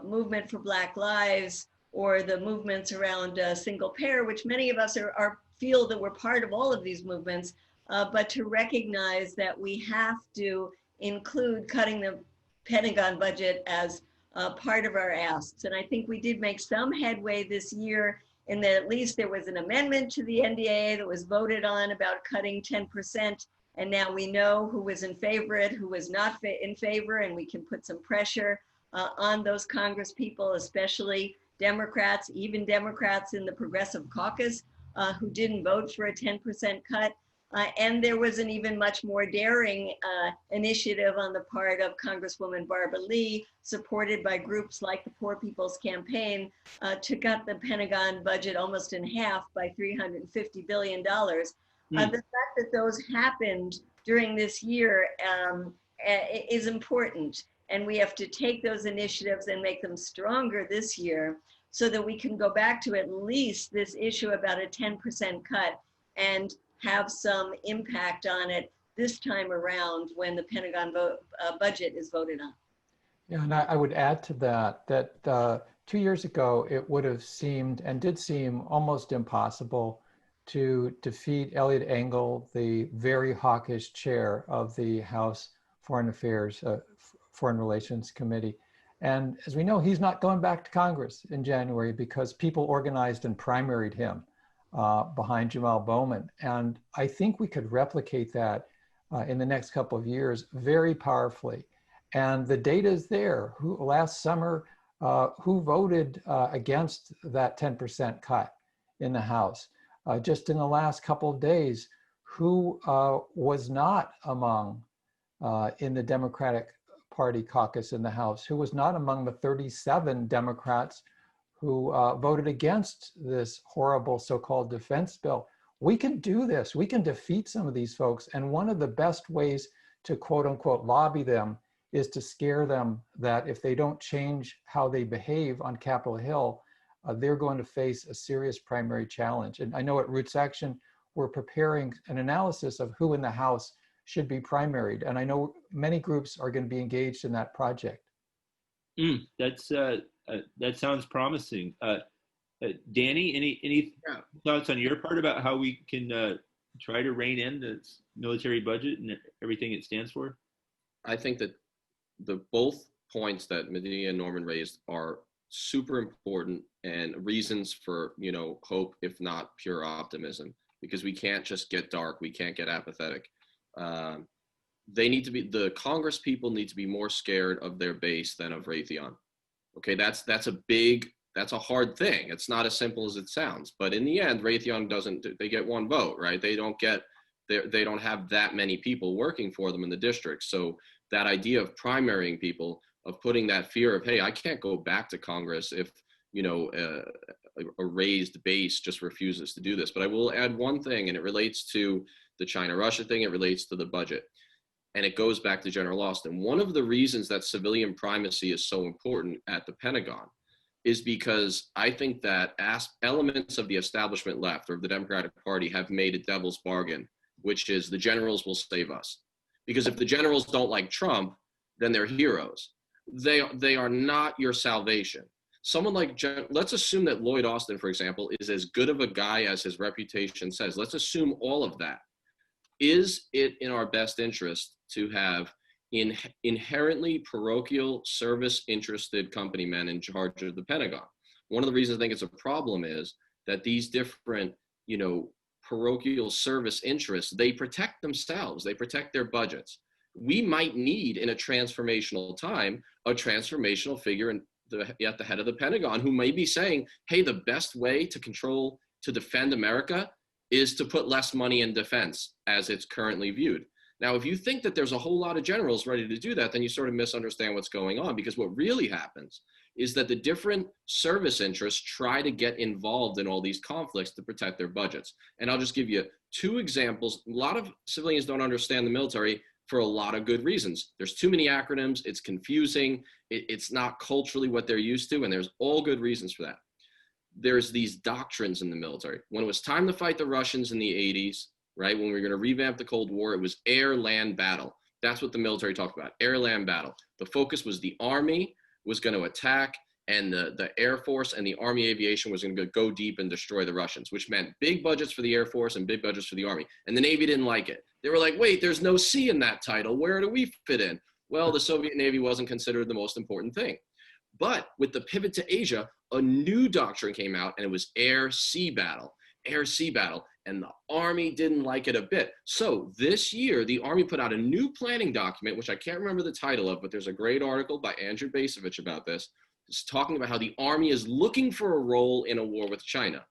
movement for Black Lives or the movements around single payer, which many of us feel that we're part of all of these movements, but to recognize that we have to include cutting the Pentagon budget as part of our asks. And I think we did make some headway this year in that at least there was an amendment to the NDAA that was voted on about cutting 10%. And now we know who was in favor, who was not in favor, and we can put some pressure on those Congress people, especially Democrats, even Democrats in the Progressive Caucus, who didn't vote for a 10% cut. And there was an even much more daring initiative on the part of Congresswoman Barbara Lee, supported by groups like the Poor People's Campaign, to cut the Pentagon budget almost in half by $350 billion. The fact that those happened during this year is important. And we have to take those initiatives and make them stronger this year so that we can go back to at least this issue about a 10% cut and have some impact on it this time around when the Pentagon budget is voted on. Yeah, and I would add to that 2 years ago, it would have seemed and did seem almost impossible to defeat Eliot Engel, the very hawkish chair of the House Foreign Affairs, Foreign Relations Committee. And as we know, he's not going back to Congress in January because people organized and primaried him behind Jamal Bowman. And I think we could replicate that in the next couple of years very powerfully. And the data is there. Last summer, who voted against that 10% cut in the House? Just in the last couple of days, who was not among in the Democratic Party caucus in the House, who was not among the 37 Democrats who voted against this horrible so-called defense bill. We can do this. We can defeat some of these folks. And one of the best ways to quote unquote lobby them is to scare them that if they don't change how they behave on Capitol Hill, they're going to face a serious primary challenge. And I know at Roots Action, we're preparing an analysis of who in the House should be primaried. And I know many groups are going to be engaged in that project. That sounds promising. Danny, any thoughts on your part about how we can try to rein in the military budget and everything it stands for? I think that both points that Medea and Norman raised are super important and reasons for, hope, if not pure optimism, because we can't just get dark. We can't get apathetic. The Congress people need to be more scared of their base than of Raytheon. Okay, that's a hard thing. It's not as simple as it sounds, but in the end, Raytheon they get one vote, right? They don't have that many people working for them in the district. So that idea of primarying people, of putting that fear of, hey, I can't go back to Congress if, a raised base just refuses to do this. But I will add one thing, and it relates to the China-Russia thing. It relates to the budget. And it goes back to General Austin. One of the reasons that civilian primacy is so important at the Pentagon is because I think that elements of the establishment left or of the Democratic Party have made a devil's bargain, which is the generals will save us. Because if the generals don't like Trump, then they're heroes. They are not your salvation. Someone like, let's assume that Lloyd Austin, for example, is as good of a guy as his reputation says. Let's assume all of that. Is it in our best interest to have inherently parochial, service-interested company men in charge of the Pentagon? One of the reasons I think it's a problem is that these different, parochial service interests, they protect themselves, they protect their budgets. We might need, in a transformational time, a transformational figure at the head of the Pentagon who may be saying, hey, the best way to defend America is to put less money in defense as it's currently viewed. Now, if you think that there's a whole lot of generals ready to do that, then you sort of misunderstand what's going on, because what really happens is that the different service interests try to get involved in all these conflicts to protect their budgets. And I'll just give you two examples. A lot of civilians don't understand the military for a lot of good reasons. There's too many acronyms, it's confusing, it's not culturally what they're used to, and there's all good reasons for that. There's these doctrines in the military. When it was time to fight the Russians in the 80s, right, when we were going to revamp the Cold War, it was air, land, battle. That's what the military talked about, air land battle. The focus was the Army was going to attack, and the Air Force and the Army aviation was going to go deep and destroy the Russians, which meant big budgets for the Air Force and big budgets for the Army. And the Navy didn't like it. They were like, wait, there's no sea in that title. Where do we fit in? Well, the Soviet Navy wasn't considered the most important thing. But with the pivot to Asia, a new doctrine came out, and it was air-sea battle. Air-sea battle. And the Army didn't like it a bit. So this year, the Army put out a new planning document, which I can't remember the title of, but there's a great article by Andrew Basovich about this. It's talking about how the Army is looking for a role in a war with China.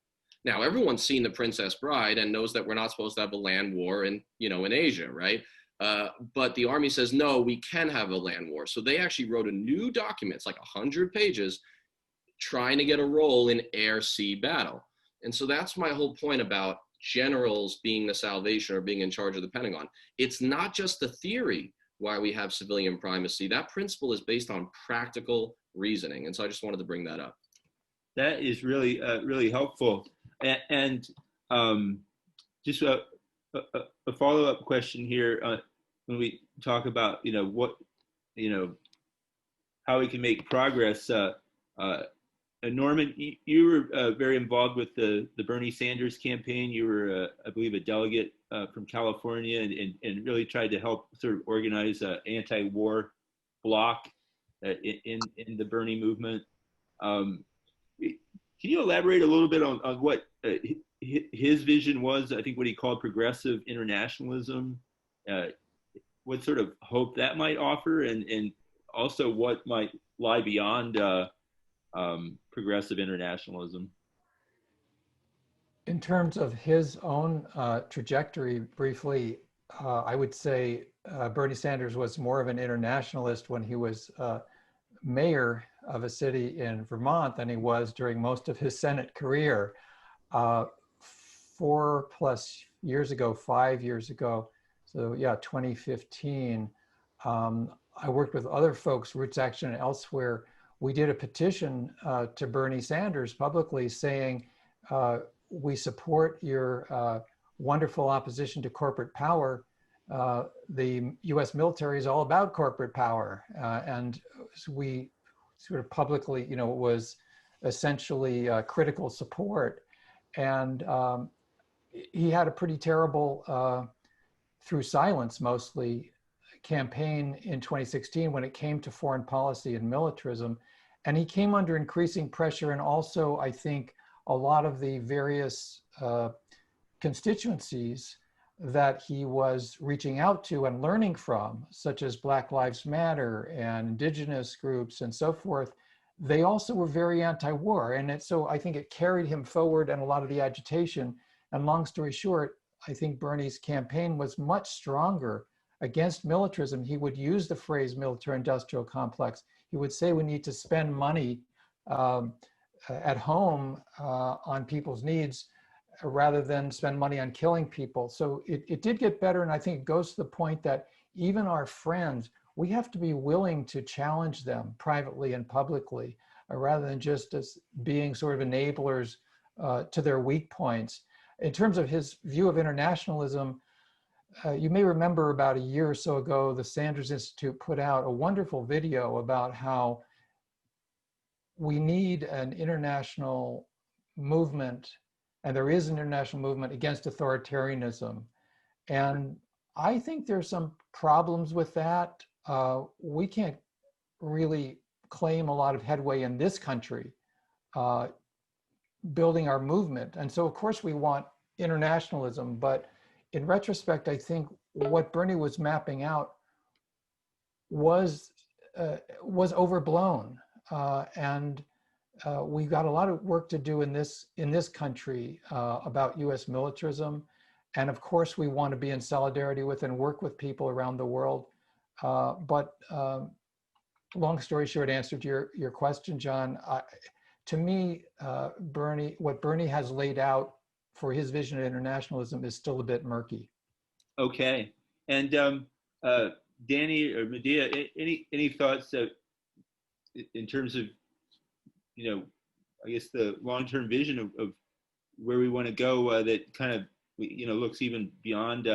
Now, everyone's seen The Princess Bride and knows that we're not supposed to have a land war in Asia, right? But the Army says, no, we can have a land war. So they actually wrote a new document, it's like 100 pages, trying to get a role in air-sea battle. And so that's my whole point about generals being the salvation or being in charge of the Pentagon. It's not just the theory why we have civilian primacy. That principle is based on practical reasoning. And so I just wanted to bring that up. That is really, really helpful. And just a follow-up question here when we talk about, how we can make progress. Norman, you were very involved with the Bernie Sanders campaign. You were, I believe, a delegate from California and really tried to help sort of organize an anti-war bloc in the Bernie movement. Can you elaborate a little bit on what his vision was? I think what he called progressive internationalism, what sort of hope that might offer, and also what might lie beyond progressive internationalism. In terms of his own trajectory, briefly, I would say Bernie Sanders was more of an internationalist when he was mayor of a city in Vermont than he was during most of his Senate career. 4+ years ago, 5 years ago, so yeah, 2015, I worked with other folks, Roots Action and elsewhere. We did a petition to Bernie Sanders publicly saying, we support your wonderful opposition to corporate power. The US military is all about corporate power. And we sort of publicly, it was essentially critical support. And he had a pretty terrible, through silence mostly, campaign in 2016 when it came to foreign policy and militarism. And he came under increasing pressure, and also, I think, a lot of the various constituencies that he was reaching out to and learning from, such as Black Lives Matter and indigenous groups and so forth, they also were very anti-war. And so I think it carried him forward and a lot of the agitation. And long story short, I think Bernie's campaign was much stronger against militarism. He would use the phrase military-industrial complex. He would say we need to spend money at home on people's needs rather than spend money on killing people. So it did get better, and I think it goes to the point that even our friends, we have to be willing to challenge them privately and publicly rather than just as being sort of enablers to their weak points. In terms of his view of internationalism, you may remember about a year or so ago, the Sanders Institute put out a wonderful video about how we need an international movement, and there is an international movement against authoritarianism. And I think there's some problems with that. We can't really claim a lot of headway in this country building our movement. And so of course we want internationalism, but in retrospect, I think what Bernie was mapping out was overblown, and we've got a lot of work to do in this country about U.S. militarism, and of course we want to be in solidarity with and work with people around the world. But long story short, answer to your question, John. To me, what Bernie has laid out for his vision of internationalism is still a bit murky. Okay, and Danny or Medea, any thoughts in terms of, I guess the long-term vision of where we want to go that kind of, looks even beyond,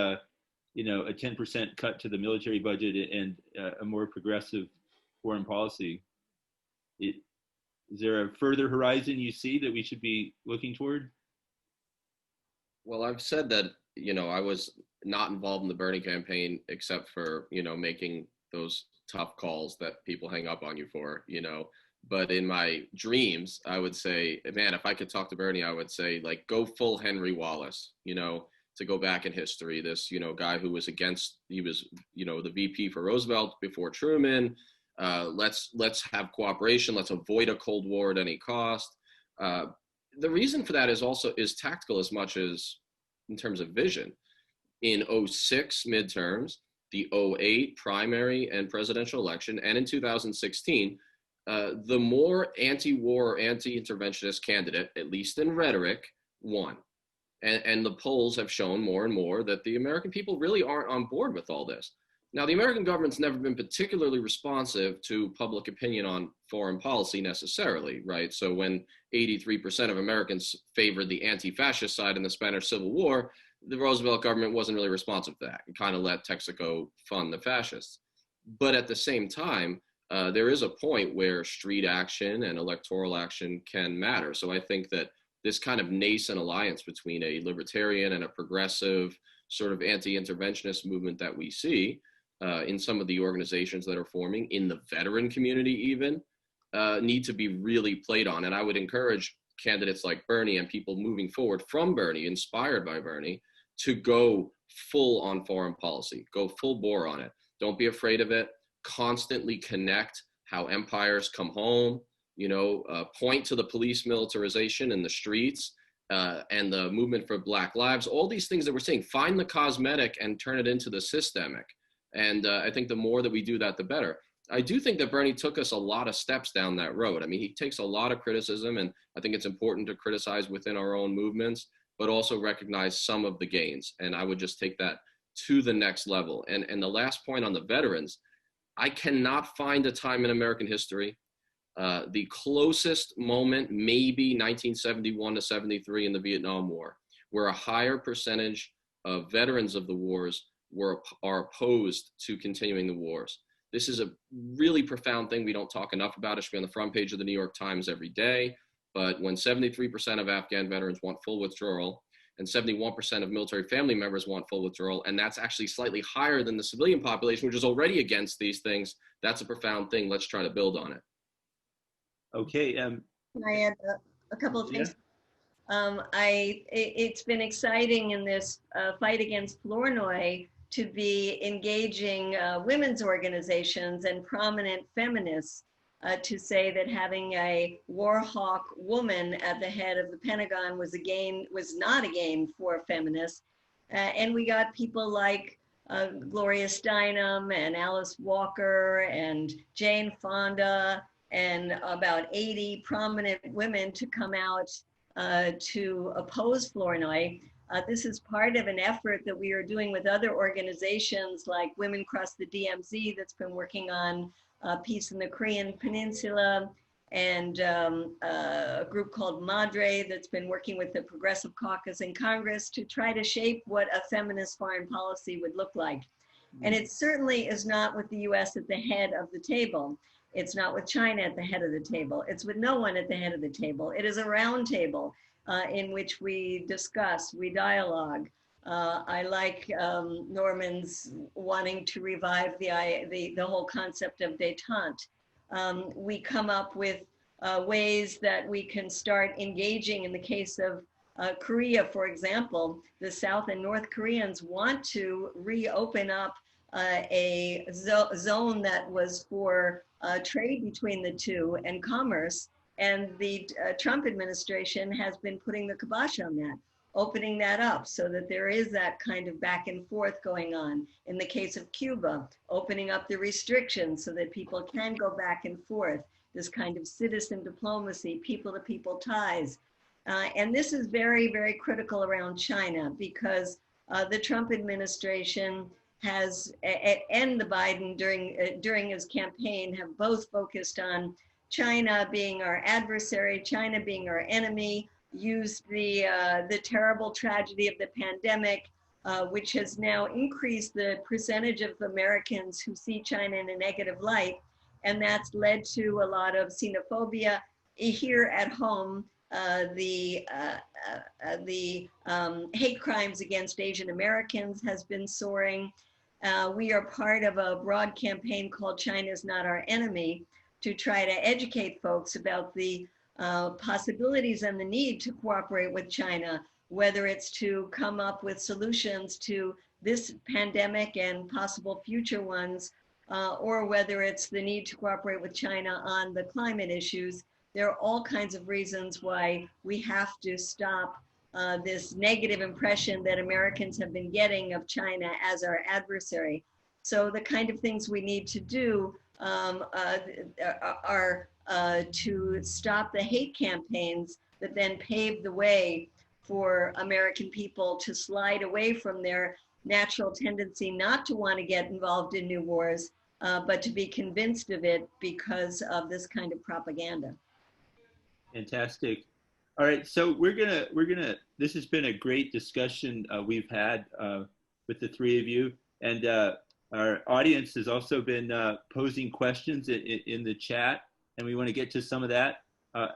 you know, a 10% cut to the military budget and a more progressive foreign policy. Is there a further horizon you see that we should be looking toward? Well, I've said that, you know, I was not involved in the Bernie campaign except for, you know, making those tough calls that people hang up on you for, you know. But in my dreams, I would say, man, if I could talk to Bernie, I would say, like, go full Henry Wallace, you know, to go back in history. This, you know, guy who was against, he was, you know, the VP for Roosevelt before Truman. Let's have cooperation. Let's avoid a Cold War at any cost. The reason for that is tactical as much as in terms of vision. In 06 midterms, the 08 primary and presidential election, and in 2016, the more anti-war or anti-interventionist candidate, at least in rhetoric, won. And the polls have shown more and more that the American people really aren't on board with all this. Now, the American government's never been particularly responsive to public opinion on foreign policy necessarily, right? So when 83% of Americans favored the anti-fascist side in the Spanish Civil War, the Roosevelt government wasn't really responsive to that and kind of let Texaco fund the fascists. But at the same time, there is a point where street action and electoral action can matter. So I think that this kind of nascent alliance between a libertarian and a progressive sort of anti-interventionist movement that we see in some of the organizations that are forming, in the veteran community even, need to be really played on. And I would encourage candidates like Bernie and people moving forward from Bernie, inspired by Bernie, to go full on foreign policy, go full bore on it. Don't be afraid of it. Constantly connect how empires come home, you know, point to the police militarization in the streets and the movement for Black lives, all these things that we're seeing. Find the cosmetic and turn it into the systemic. And I think the more that we do that, the better. I do think that Bernie took us a lot of steps down that road. I mean, he takes a lot of criticism, and I think it's important to criticize within our own movements, but also recognize some of the gains. And I would just take that to the next level. And the last point on the veterans, I cannot find a time in American history. The closest moment, maybe 1971 to 73 in the Vietnam War, where a higher percentage of veterans of the wars are opposed to continuing the wars. This is a really profound thing we don't talk enough about. It should be on the front page of the New York Times every day. But when 73% of Afghan veterans want full withdrawal, and 71% of military family members want full withdrawal, and that's actually slightly higher than the civilian population, which is already against these things, that's a profound thing. Let's try to build on it. Okay. Can I add a couple of things? It's been exciting in this fight against Flournoy to be engaging women's organizations and prominent feminists to say that having a war hawk woman at the head of the Pentagon was not a gain for feminists. And we got people like Gloria Steinem and Alice Walker and Jane Fonda and about 80 prominent women to come out to oppose Flournoy. This is part of an effort that we are doing with other organizations like Women Across the DMZ that's been working on peace in the Korean Peninsula, and a group called Moderator that's been working with the Progressive Caucus in Congress to try to shape what a feminist foreign policy would look like. And it certainly is not with the US at the head of the table. It's not with China at the head of the table. It's with no one at the head of the table. It is a round table in which we discuss, we dialogue. I like Norman's wanting to revive the whole concept of détente. We come up with ways that we can start engaging. In the case of Korea, for example, the South and North Koreans want to reopen up a zone that was for trade between the two and commerce. And the Trump administration has been putting the kibosh on that, opening that up so that there is that kind of back and forth going on. In the case of Cuba, opening up the restrictions so that people can go back and forth, this kind of citizen diplomacy, people-to-people ties. And this is very, very critical around China because the Trump administration has, and the Biden during his campaign have both focused on China being our adversary, China being our enemy, used the terrible tragedy of the pandemic which has now increased the percentage of Americans who see China in a negative light. And that's led to a lot of xenophobia here at home. The hate crimes against Asian Americans has been soaring. We are part of a broad campaign called China's Not Our Enemy to try to educate folks about the possibilities and the need to cooperate with China, whether it's to come up with solutions to this pandemic and possible future ones, or whether it's the need to cooperate with China on the climate issues. There are all kinds of reasons why we have to stop this negative impression that Americans have been getting of China as our adversary. So the kind of things we need to do are to stop the hate campaigns that then pave the way for American people to slide away from their natural tendency not to want to get involved in new wars, but to be convinced of it because of this kind of propaganda. Fantastic. All right, so we're gonna. This has been a great discussion we've had with the three of you, and our audience has also been posing questions in the chat, and we want to get to some of that. I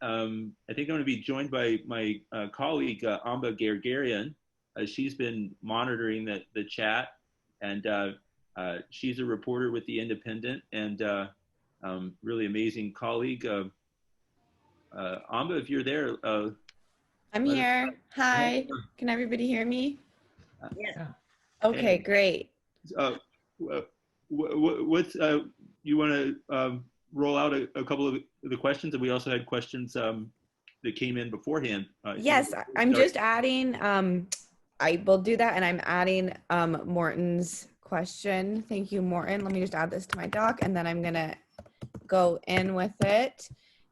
think I'm going to be joined by my colleague Amba Gergarian. She's been monitoring the chat, and she's a reporter with The Independent, and really amazing colleague. Amba, if you're there. I'm here. Hi. Can everybody hear me? Yes. Okay, great. What's you want to roll out a couple of the questions, and we also had questions that came in beforehand. Yes, I'm just adding. I will do that, and I'm adding Morton's question. Thank you, Morton. Let me just add this to my doc, and then I'm gonna go in with it.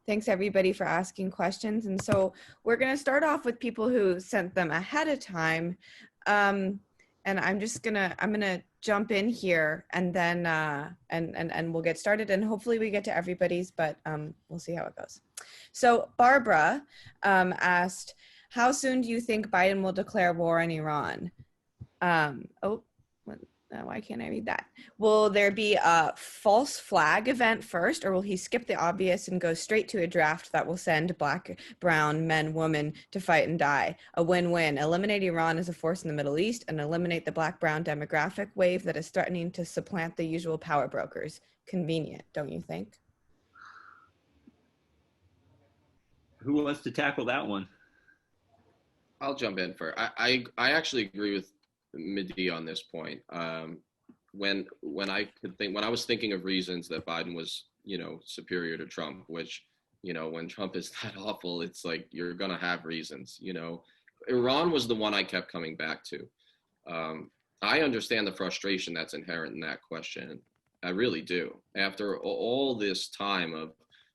Thanks everybody for asking questions. And so we're going to start off with people who sent them ahead of time. And I'm going to jump in here, and then and we'll get started, and hopefully we get to everybody's, but we'll see how it goes. So Barbara asked, how soon do you think Biden will declare war on Iran? Why can't I read that? Will there be a false flag event first, or will he skip the obvious and go straight to a draft that will send black, brown, men, women to fight and die? A win-win. Eliminate Iran as a force in the Middle East and eliminate the black-brown demographic wave that is threatening to supplant the usual power brokers. Convenient, don't you think? Who wants to tackle that one? I'll jump in first. I actually agree with Medea on this point. When I was thinking of reasons that Biden was, superior to Trump, which, when Trump is that awful, it's like you're gonna have reasons. Iran was the one I kept coming back to. I understand the frustration that's inherent in that question. I really do. After all this time of,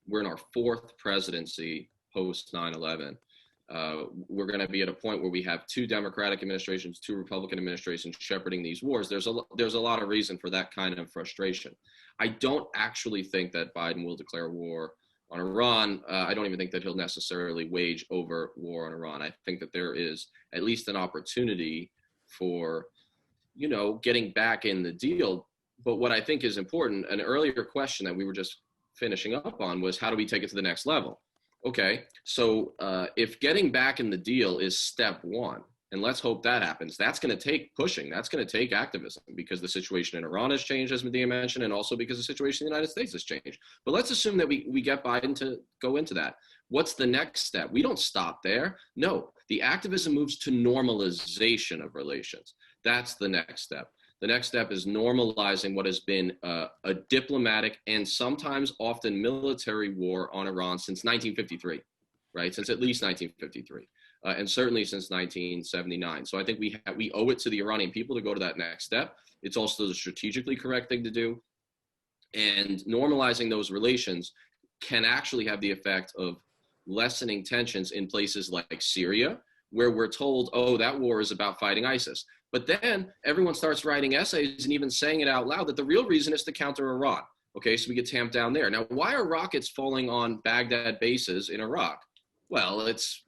we're in our fourth presidency post 9/11. We're going to be at a point where we have two Democratic administrations, two Republican administrations shepherding these wars. There's a lot of reason for that kind of frustration. I don't actually think that Biden will declare war on Iran. I don't even think that he'll necessarily wage over war on Iran. I think that there is at least an opportunity for, getting back in the deal. But what I think is important, an earlier question that we were just finishing up on, was how do we take it to the next level? Okay, so if getting back in the deal is step one, and let's hope that happens, that's going to take pushing, that's going to take activism, because the situation in Iran has changed, as Medea mentioned, and also because the situation in the United States has changed. But let's assume that we get Biden to go into that. What's the next step? We don't stop there. No, the activism moves to normalization of relations. That's the next step. The next step is normalizing what has been a diplomatic and sometimes often military war on Iran since 1953, right? Since at least 1953, and certainly since 1979. So I think we owe it to the Iranian people to go to that next step. It's also the strategically correct thing to do. And normalizing those relations can actually have the effect of lessening tensions in places like Syria, where we're told, oh, that war is about fighting ISIS. But then everyone starts writing essays and even saying it out loud that the real reason is to counter Iran. Okay, so we get tamped down there. Now, why are rockets falling on Baghdad bases in Iraq? Well, it's,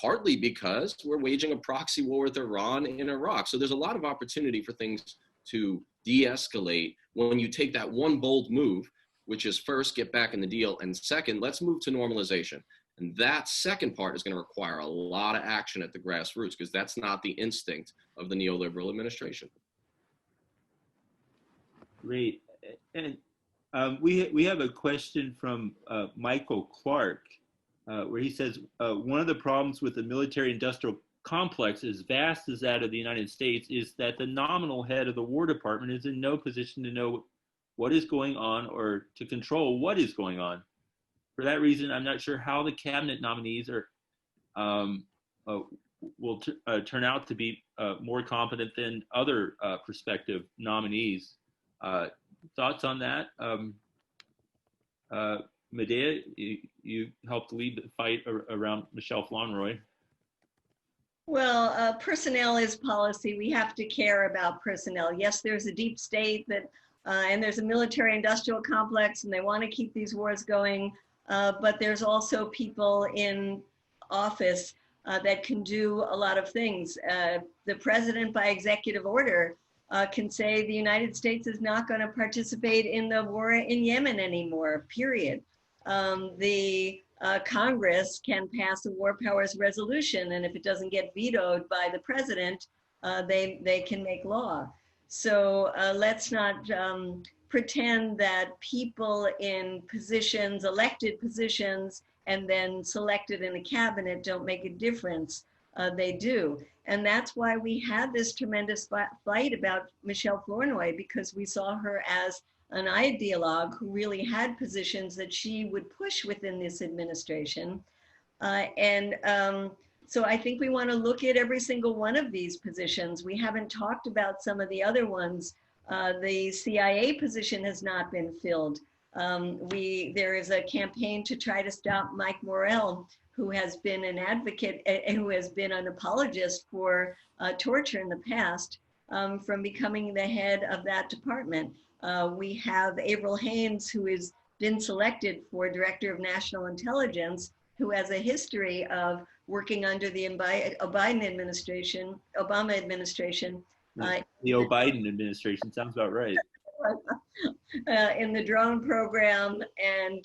partly because we're waging a proxy war with Iran in Iraq. So there's a lot of opportunity for things to de-escalate when you take that one bold move, which is first, get back in the deal, and second, let's move to normalization. And that second part is going to require a lot of action at the grassroots, because that's not the instinct of the neoliberal administration. Great. And we have a question from Michael Clark, where he says, one of the problems with the military-industrial complex, as vast as that of the United States, is that the nominal head of the War Department is in no position to know what is going on or to control what is going on. For that reason, I'm not sure how the cabinet nominees will turn out to be more competent than other prospective nominees. Thoughts on that? Medea, you helped lead the fight around Michelle Flournoy. Well, personnel is policy. We have to care about personnel. Yes, there's a deep state that, and there's a military-industrial complex, and they want to keep these wars going. But there's also people in office that can do a lot of things. The president, by executive order, can say the United States is not going to participate in the war in Yemen anymore, period. The Congress can pass a war powers resolution, and if it doesn't get vetoed by the president, they can make law. So let's not pretend that people in positions, elected positions, and then selected in a cabinet don't make a difference. They do. And that's why we had this tremendous fight about Michelle Flournoy, because we saw her as an ideologue who really had positions that she would push within this administration. So I think we want to look at every single one of these positions. We haven't talked about some of the other ones. The CIA position has not been filled. There is a campaign to try to stop Mike Morell, who has been an advocate and who has been an apologist for torture in the past, from becoming the head of that department. We have Avril Haines, who has been selected for Director of National Intelligence, who has a history of working under the Obama administration. The O'Biden administration sounds about right. In the drone program and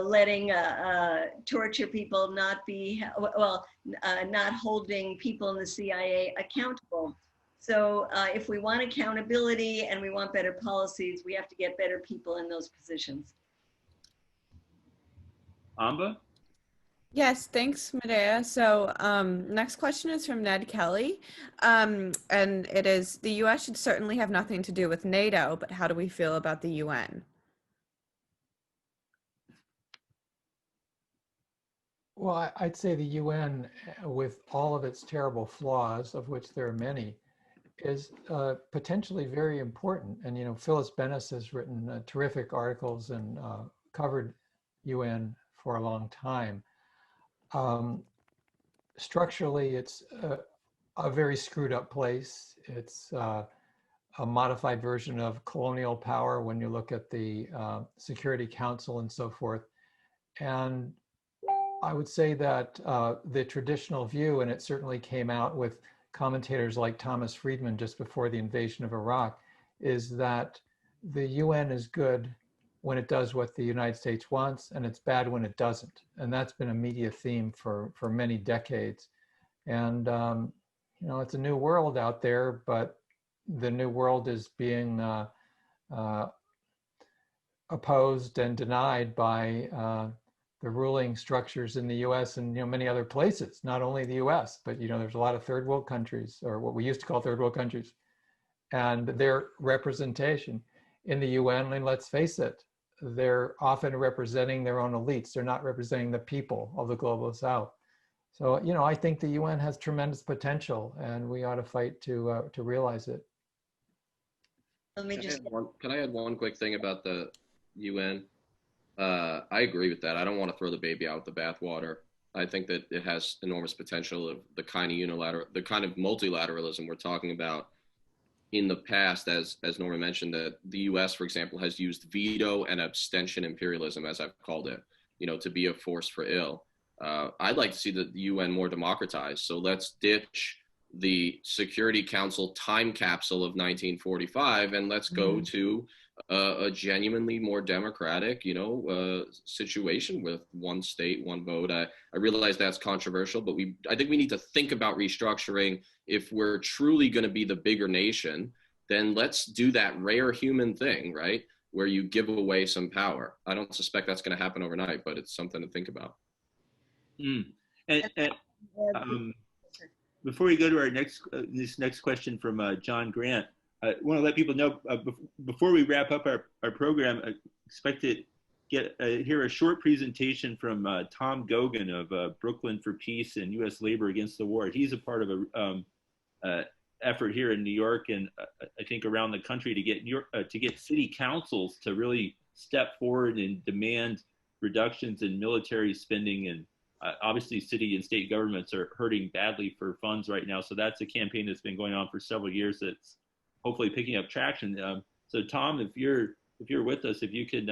letting torture people not holding people in the CIA accountable. So if we want accountability and we want better policies, we have to get better people in those positions. Amba? Yes, thanks, Medea. So next question is from Ned Kelly. And it is, the US should certainly have nothing to do with NATO, but how do we feel about the UN? Well, I'd say the UN, with all of its terrible flaws, of which there are many, is potentially very important. And, Phyllis Bennis has written terrific articles and covered UN for a long time. Structurally, it's a very screwed up place. It's a modified version of colonial power when you look at the Security Council and so forth. And I would say that the traditional view, and it certainly came out with commentators like Thomas Friedman just before the invasion of Iraq, is that the UN is good when it does what the United States wants, and it's bad when it doesn't. And that's been a media theme for many decades. And, it's a new world out there, but the new world is being opposed and denied by the ruling structures in the US and many other places, not only the US, but there's a lot of third world countries, or what we used to call third world countries, and their representation in the UN, and let's face it, they're often representing their own elites. They're not representing the people of the global South. So, I think the UN has tremendous potential, and we ought to fight to realize it. Can I add one quick thing about the UN? I agree with that. I don't want to throw the baby out with the bathwater. I think that it has enormous potential of the kind of multilateralism we're talking about. In the past, as Norma mentioned, that the US, for example, has used veto and abstention imperialism, as I've called it, to be a force for ill. I'd like to see the UN more democratized. So let's ditch the Security Council time capsule of 1945 and let's go to a genuinely more democratic, situation with one state, one vote. I realize that's controversial, but I think we need to think about restructuring. If we're truly going to be the bigger nation, then let's do that rare human thing, right? Where you give away some power. I don't suspect that's going to happen overnight, but it's something to think about. Before we go to our this next question from John Grant, I want to let people know before we wrap up our program, I expect to hear a short presentation from Tom Gogan of Brooklyn for Peace and U.S. Labor Against the War. He's a part of a effort here in New York and I think around the country to get city councils to really step forward and demand reductions in military spending. And obviously city and state governments are hurting badly for funds right now. So that's a campaign that's been going on for several years that's hopefully picking up traction. So Tom, if you're with us, if you could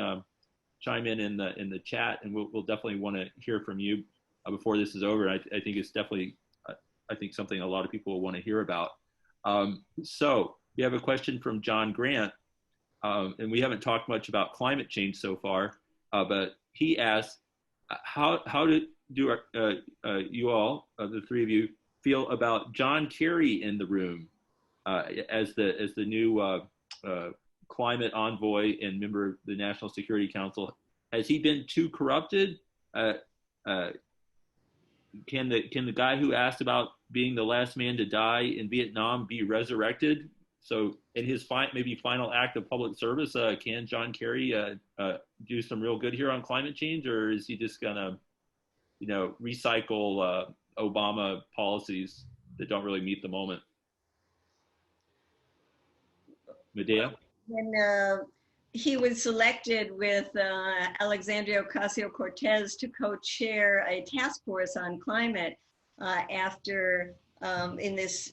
chime in the chat, and we'll definitely want to hear from you before this is over. I think it's definitely something a lot of people will want to hear about. So we have a question from John Grant, and we haven't talked much about climate change so far, but he asked, how do you all, the three of you, feel about John Kerry in the room as the new climate envoy and member of the National Security Council? Has he been too corrupted? Can the guy who asked about being the last man to die in Vietnam be resurrected? So in his maybe final act of public service, can John Kerry do some real good here on climate change, or is he just gonna, recycle Obama policies that don't really meet the moment? Medea? When he was selected with Alexandria Ocasio-Cortez to co-chair a task force on climate after in this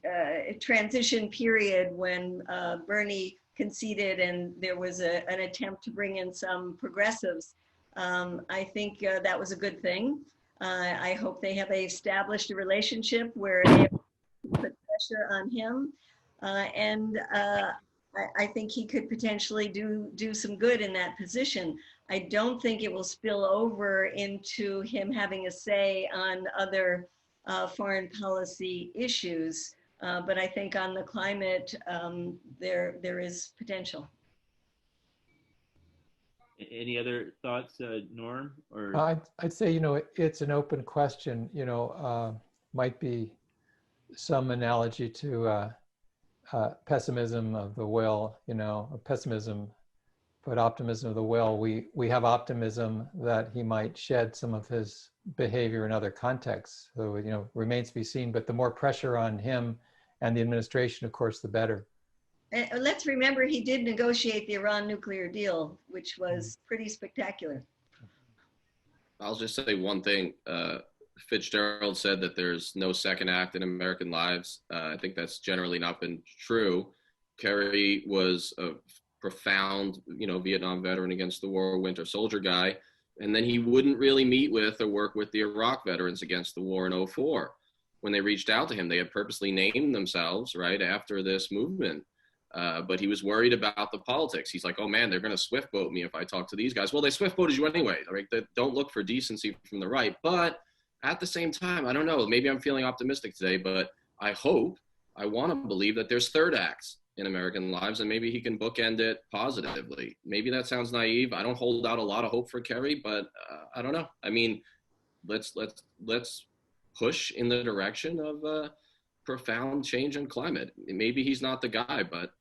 transition period when Bernie conceded and there was an attempt to bring in some progressives. I think that was a good thing. I hope they have established a relationship where they put pressure on him. I think he could potentially do some good in that position. I don't think it will spill over into him having a say on other foreign policy issues, but I think on the climate, there is potential. Any other thoughts, Norm? Or I'd say, it's an open question. Might be some analogy to pessimism of the will, pessimism, but optimism of the will. We have optimism that he might shed some of his behavior in other contexts. So, remains to be seen, but the more pressure on him and the administration, of course, the better. And let's remember he did negotiate the Iran nuclear deal, which was pretty spectacular. I'll just say one thing. Fitzgerald said that there's no second act in American lives. I think that's generally not been true. Kerry was a profound, Vietnam veteran against the war, winter soldier guy. And then he wouldn't really meet with or work with the Iraq veterans against the war in 2004. When they reached out to him, they had purposely named themselves right after this movement. But he was worried about the politics. He's like, oh man, they're going to swift boat me if I talk to these guys. Well, they swift boated you anyway. Right? They don't look for decency from the right. But at the same time, I don't know, maybe I'm feeling optimistic today, but I want to believe that there's third acts in American lives, and maybe he can bookend it positively. Maybe that sounds naive. I don't hold out a lot of hope for Kerry, but I don't know. I mean, let's push in the direction of profound change in climate. Maybe he's not the guy, but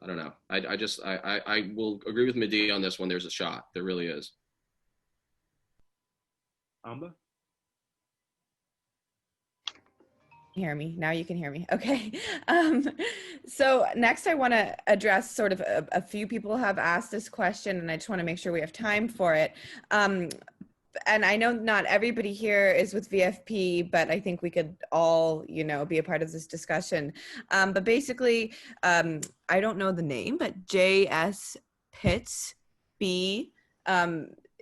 I don't know. I will agree with Medea on this one. There's a shot. There really is. Amba? Hear me now. You can hear me. Okay. So next I want to address sort of a few people have asked this question, and I just want to make sure we have time for it. And I know not everybody here is with VFP, but I think we could all, be a part of this discussion. But basically, I don't know the name, but J.S. Pitts B.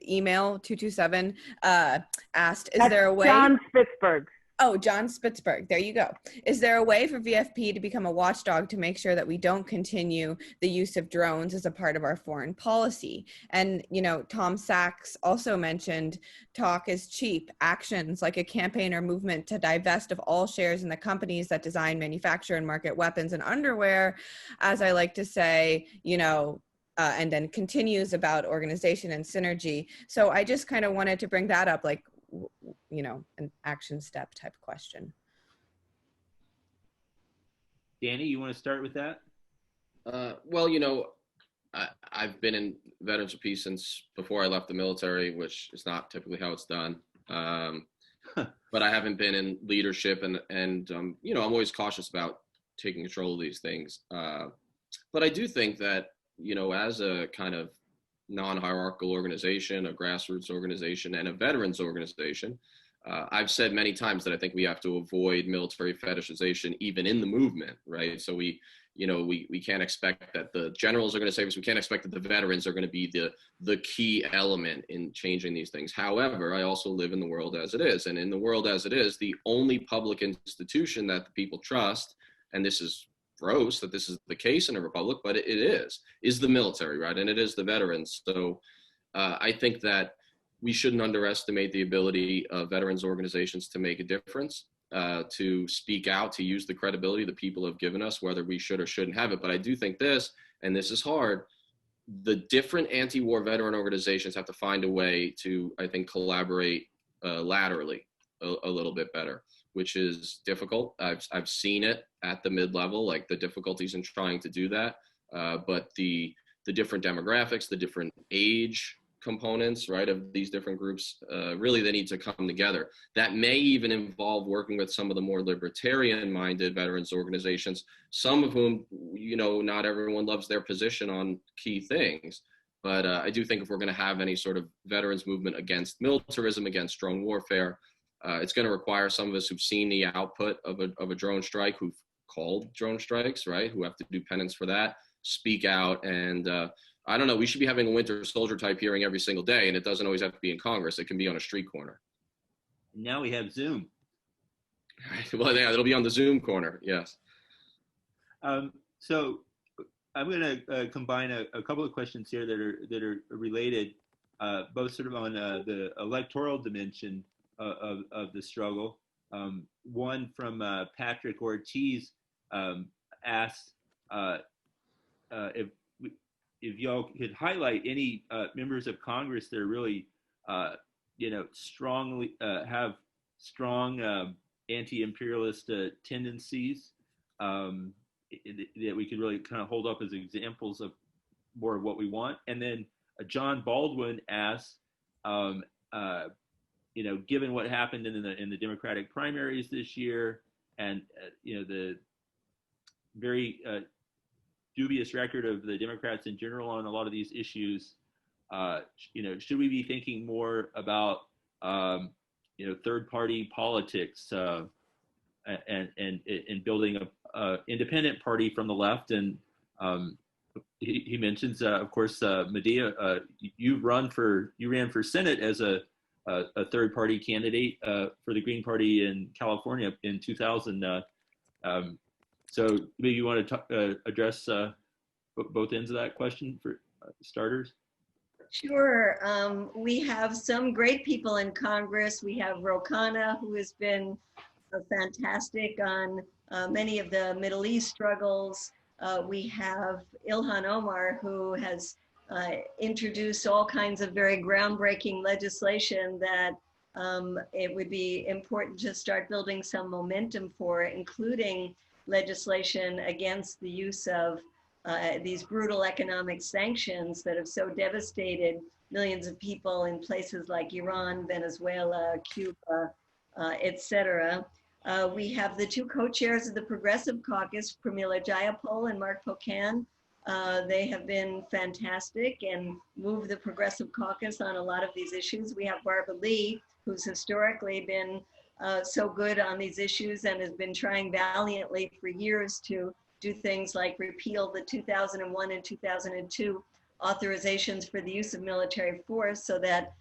email 227 asked, is That's there a way? John Spitzberg. Oh, John Spitzberg. There you go. Is there a way for VFP to become a watchdog to make sure that we don't continue the use of drones as a part of our foreign policy? And, you know, Tom Sachs also mentioned talk is cheap. Actions like a campaign or movement to divest of all shares in the companies that design, manufacture, and market weapons and underwear, as I like to say, you know, and then continues about organization and synergy. So I just kind of wanted to bring that up, like, you know, an action step type question. Danny, you want to start with that? Well, you know, I've been in Veterans for Peace since before I left the military, which is not typically how it's done. But I haven't been in leadership, and you know, I'm always cautious about taking control of these things. But I do think that, you know, as a kind of non-hierarchical organization, a grassroots organization, and a veterans organization, I've said many times that I think we have to avoid military fetishization even in the movement, right? So we can't expect that the generals are going to save us. We can't expect that the veterans are going to be the key element in changing these things. However, I also live in the world as it is. And in the world as it is, the only public institution that the people trust, and this is gross that this is the case in a republic, but it is the military, right? And it is the veterans. So I think that we shouldn't underestimate the ability of veterans organizations to make a difference, to speak out, to use the credibility that people have given us, whether we should or shouldn't have it. But I do think this, and this is hard, the different anti-war veteran organizations have to find a way to, I think, collaborate laterally a little bit better, which is difficult. I've seen it at the mid-level, like the difficulties in trying to do that. But the different demographics, the different age components, right, of these different groups, really they need to come together. That may even involve working with some of the more libertarian-minded veterans organizations, some of whom, you know, not everyone loves their position on key things. But I do think if we're going to have any sort of veterans movement against militarism, against strong warfare, it's going to require some of us who've seen the output of a drone strike, who've called drone strikes, right, who have to do penance for that, speak out. And I don't know, we should be having a winter soldier type hearing every single day, and it doesn't always have to be in Congress. It can be on a street corner. Now we have Zoom. Well, yeah, it'll be on the Zoom corner, yes. So I'm going to combine a couple of questions here that are related, both sort of on the electoral dimension of the struggle. One from Patrick Ortiz asked if y'all could highlight any members of Congress that are really, you know, strongly have strong anti-imperialist tendencies that we could really kind of hold up as examples of more of what we want. And then John Baldwin asked, you know, given what happened in the Democratic primaries this year, and you know, the very dubious record of the Democrats in general on a lot of these issues, you know, should we be thinking more about you know, third-party politics and building a independent party from the left? And he mentions, of course, Medea, you ran for Senate as a third-party candidate for the Green Party in California in 2000. So maybe you want to address both ends of that question for starters? Sure. We have some great people in Congress. We have Ro Khanna, who has been fantastic on many of the Middle East struggles. We have Ilhan Omar, who has introduced all kinds of very groundbreaking legislation that it would be important to start building some momentum for, including legislation against the use of these brutal economic sanctions that have so devastated millions of people in places like Iran, Venezuela, Cuba, etc. We have the two co-chairs of the Progressive Caucus, Pramila Jayapal and Mark Pocan. They have been fantastic and moved the Progressive Caucus on a lot of these issues. We have Barbara Lee, who's historically been so good on these issues and has been trying valiantly for years to do things like repeal the 2001 and 2002 authorizations for the use of military force so that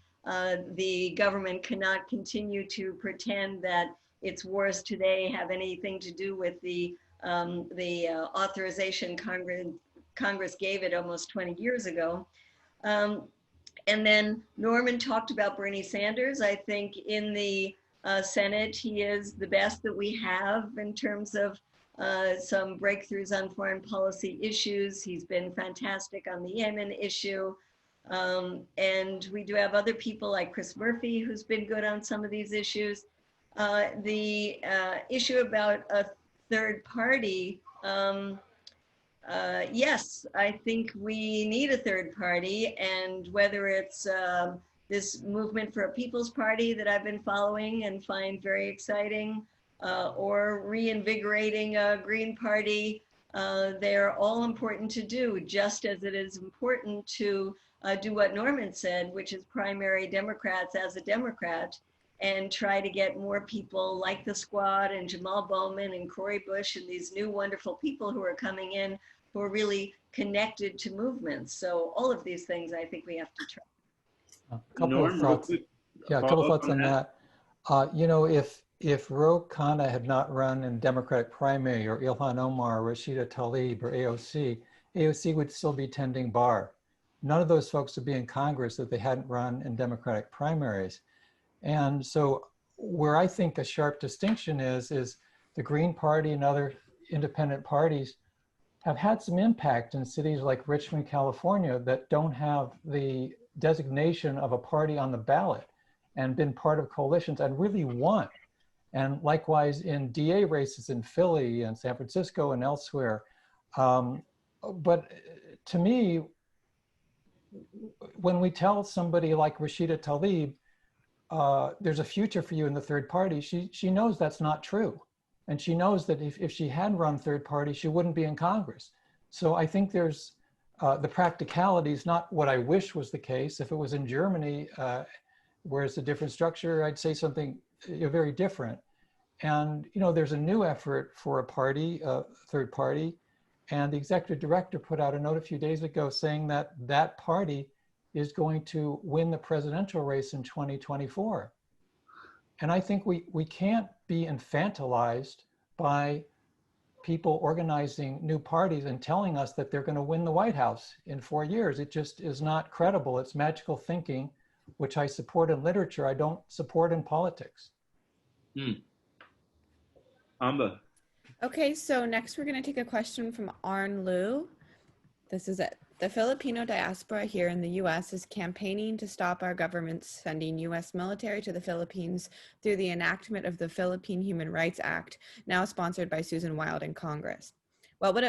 the government cannot continue to pretend that its wars today have anything to do with the authorization Congress gave it almost 20 years ago. And then Norman talked about Bernie Sanders. I think in the Senate, he is the best that we have in terms of some breakthroughs on foreign policy issues. He's been fantastic on the Yemen issue. And we do have other people like Chris Murphy, who's been good on some of these issues. The issue about a third party, yes, I think we need a third party, and whether it's this movement for a People's Party that I've been following and find very exciting, or reinvigorating a Green Party, they're all important to do, just as it is important to do what Norman said, which is primary Democrats as a Democrat, and try to get more people like the Squad and Jamal Bowman and Cori Bush and these new wonderful people who are coming in who are really connected to movements. So all of these things I think we have to try. A couple of thoughts. Yeah, a couple of thoughts on that. You know, if Ro Khanna had not run in Democratic primary, or Ilhan Omar, Rashida Tlaib, or AOC would still be tending bar. None of those folks would be in Congress if they hadn't run in Democratic primaries. And so where I think a sharp distinction is the Green Party and other independent parties have had some impact in cities like Richmond, California, that don't have the designation of a party on the ballot and been part of coalitions and really won. And likewise in DA races in Philly and San Francisco and elsewhere. But to me, when we tell somebody like Rashida Tlaib, there's a future for you in the third party, she knows that's not true. And she knows that if she had run third party, she wouldn't be in Congress. So I think there's the practicalities, not what I wish was the case. If it was in Germany, where it's a different structure, I'd say something very different. And you know, there's a new effort for a party, third party, and the executive director put out a note a few days ago saying that that party is going to win the presidential race in 2024. And I think we can't be infantilized by people organizing new parties and telling us that they're going to win the White House in 4 years. It just is not credible. It's magical thinking, which I support in literature. I don't support in politics. Amba. Okay, so next we're going to take a question from Arn Liu. This is it. The Filipino diaspora here in the U.S. is campaigning to stop our government sending U.S. military to the Philippines through the enactment of the Philippine Human Rights Act, now sponsored by Susan Wild in Congress. What would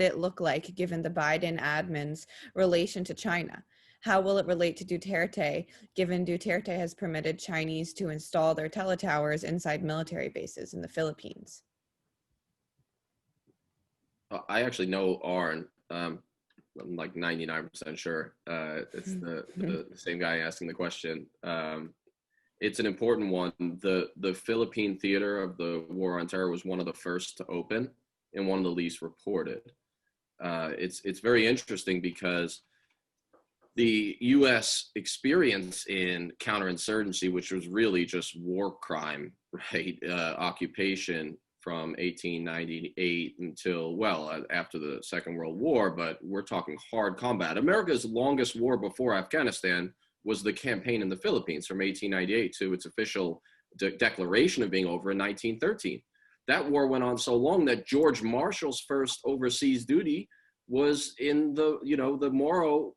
it look like given the Biden admin's relation to China? How will it relate to Duterte, given Duterte has permitted Chinese to install their teletowers inside military bases in the Philippines? I actually know Arn. I'm like 99% sure it's the same guy asking the question. It's an important one. The Philippine theater of the War on Terror was one of the first to open and one of the least reported. It's very interesting because the U.S. experience in counterinsurgency, which was really just war crime, right? Occupation from 1898 until, well, after the Second World War, but we're talking hard combat. America's longest war before Afghanistan was the campaign in the Philippines from 1898 to its official declaration of being over in 1913. That war went on so long that George Marshall's first overseas duty was in the Moro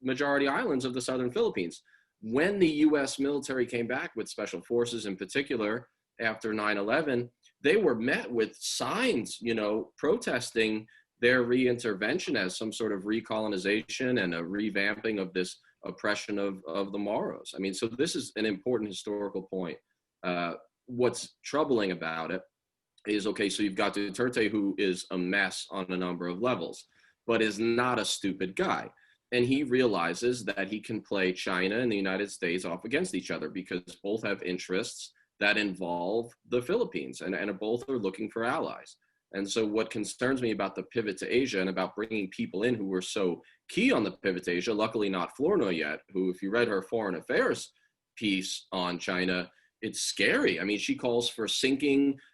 majority islands of the southern Philippines. When the U.S. military came back with special forces in particular after 9/11, they were met with signs, protesting their reintervention as some sort of recolonization and a revamping of this oppression of the Moros. I mean, so this is an important historical point. What's troubling about it is, okay, so you've got Duterte, who is a mess on a number of levels, but is not a stupid guy. And he realizes that he can play China and the United States off against each other because both have interests that involve the Philippines and both are looking for allies. And so what concerns me about the pivot to Asia and about bringing people in who were so key on the pivot to Asia, luckily not Florno yet, who, if you read her foreign affairs piece on China, it's scary. I mean, she calls for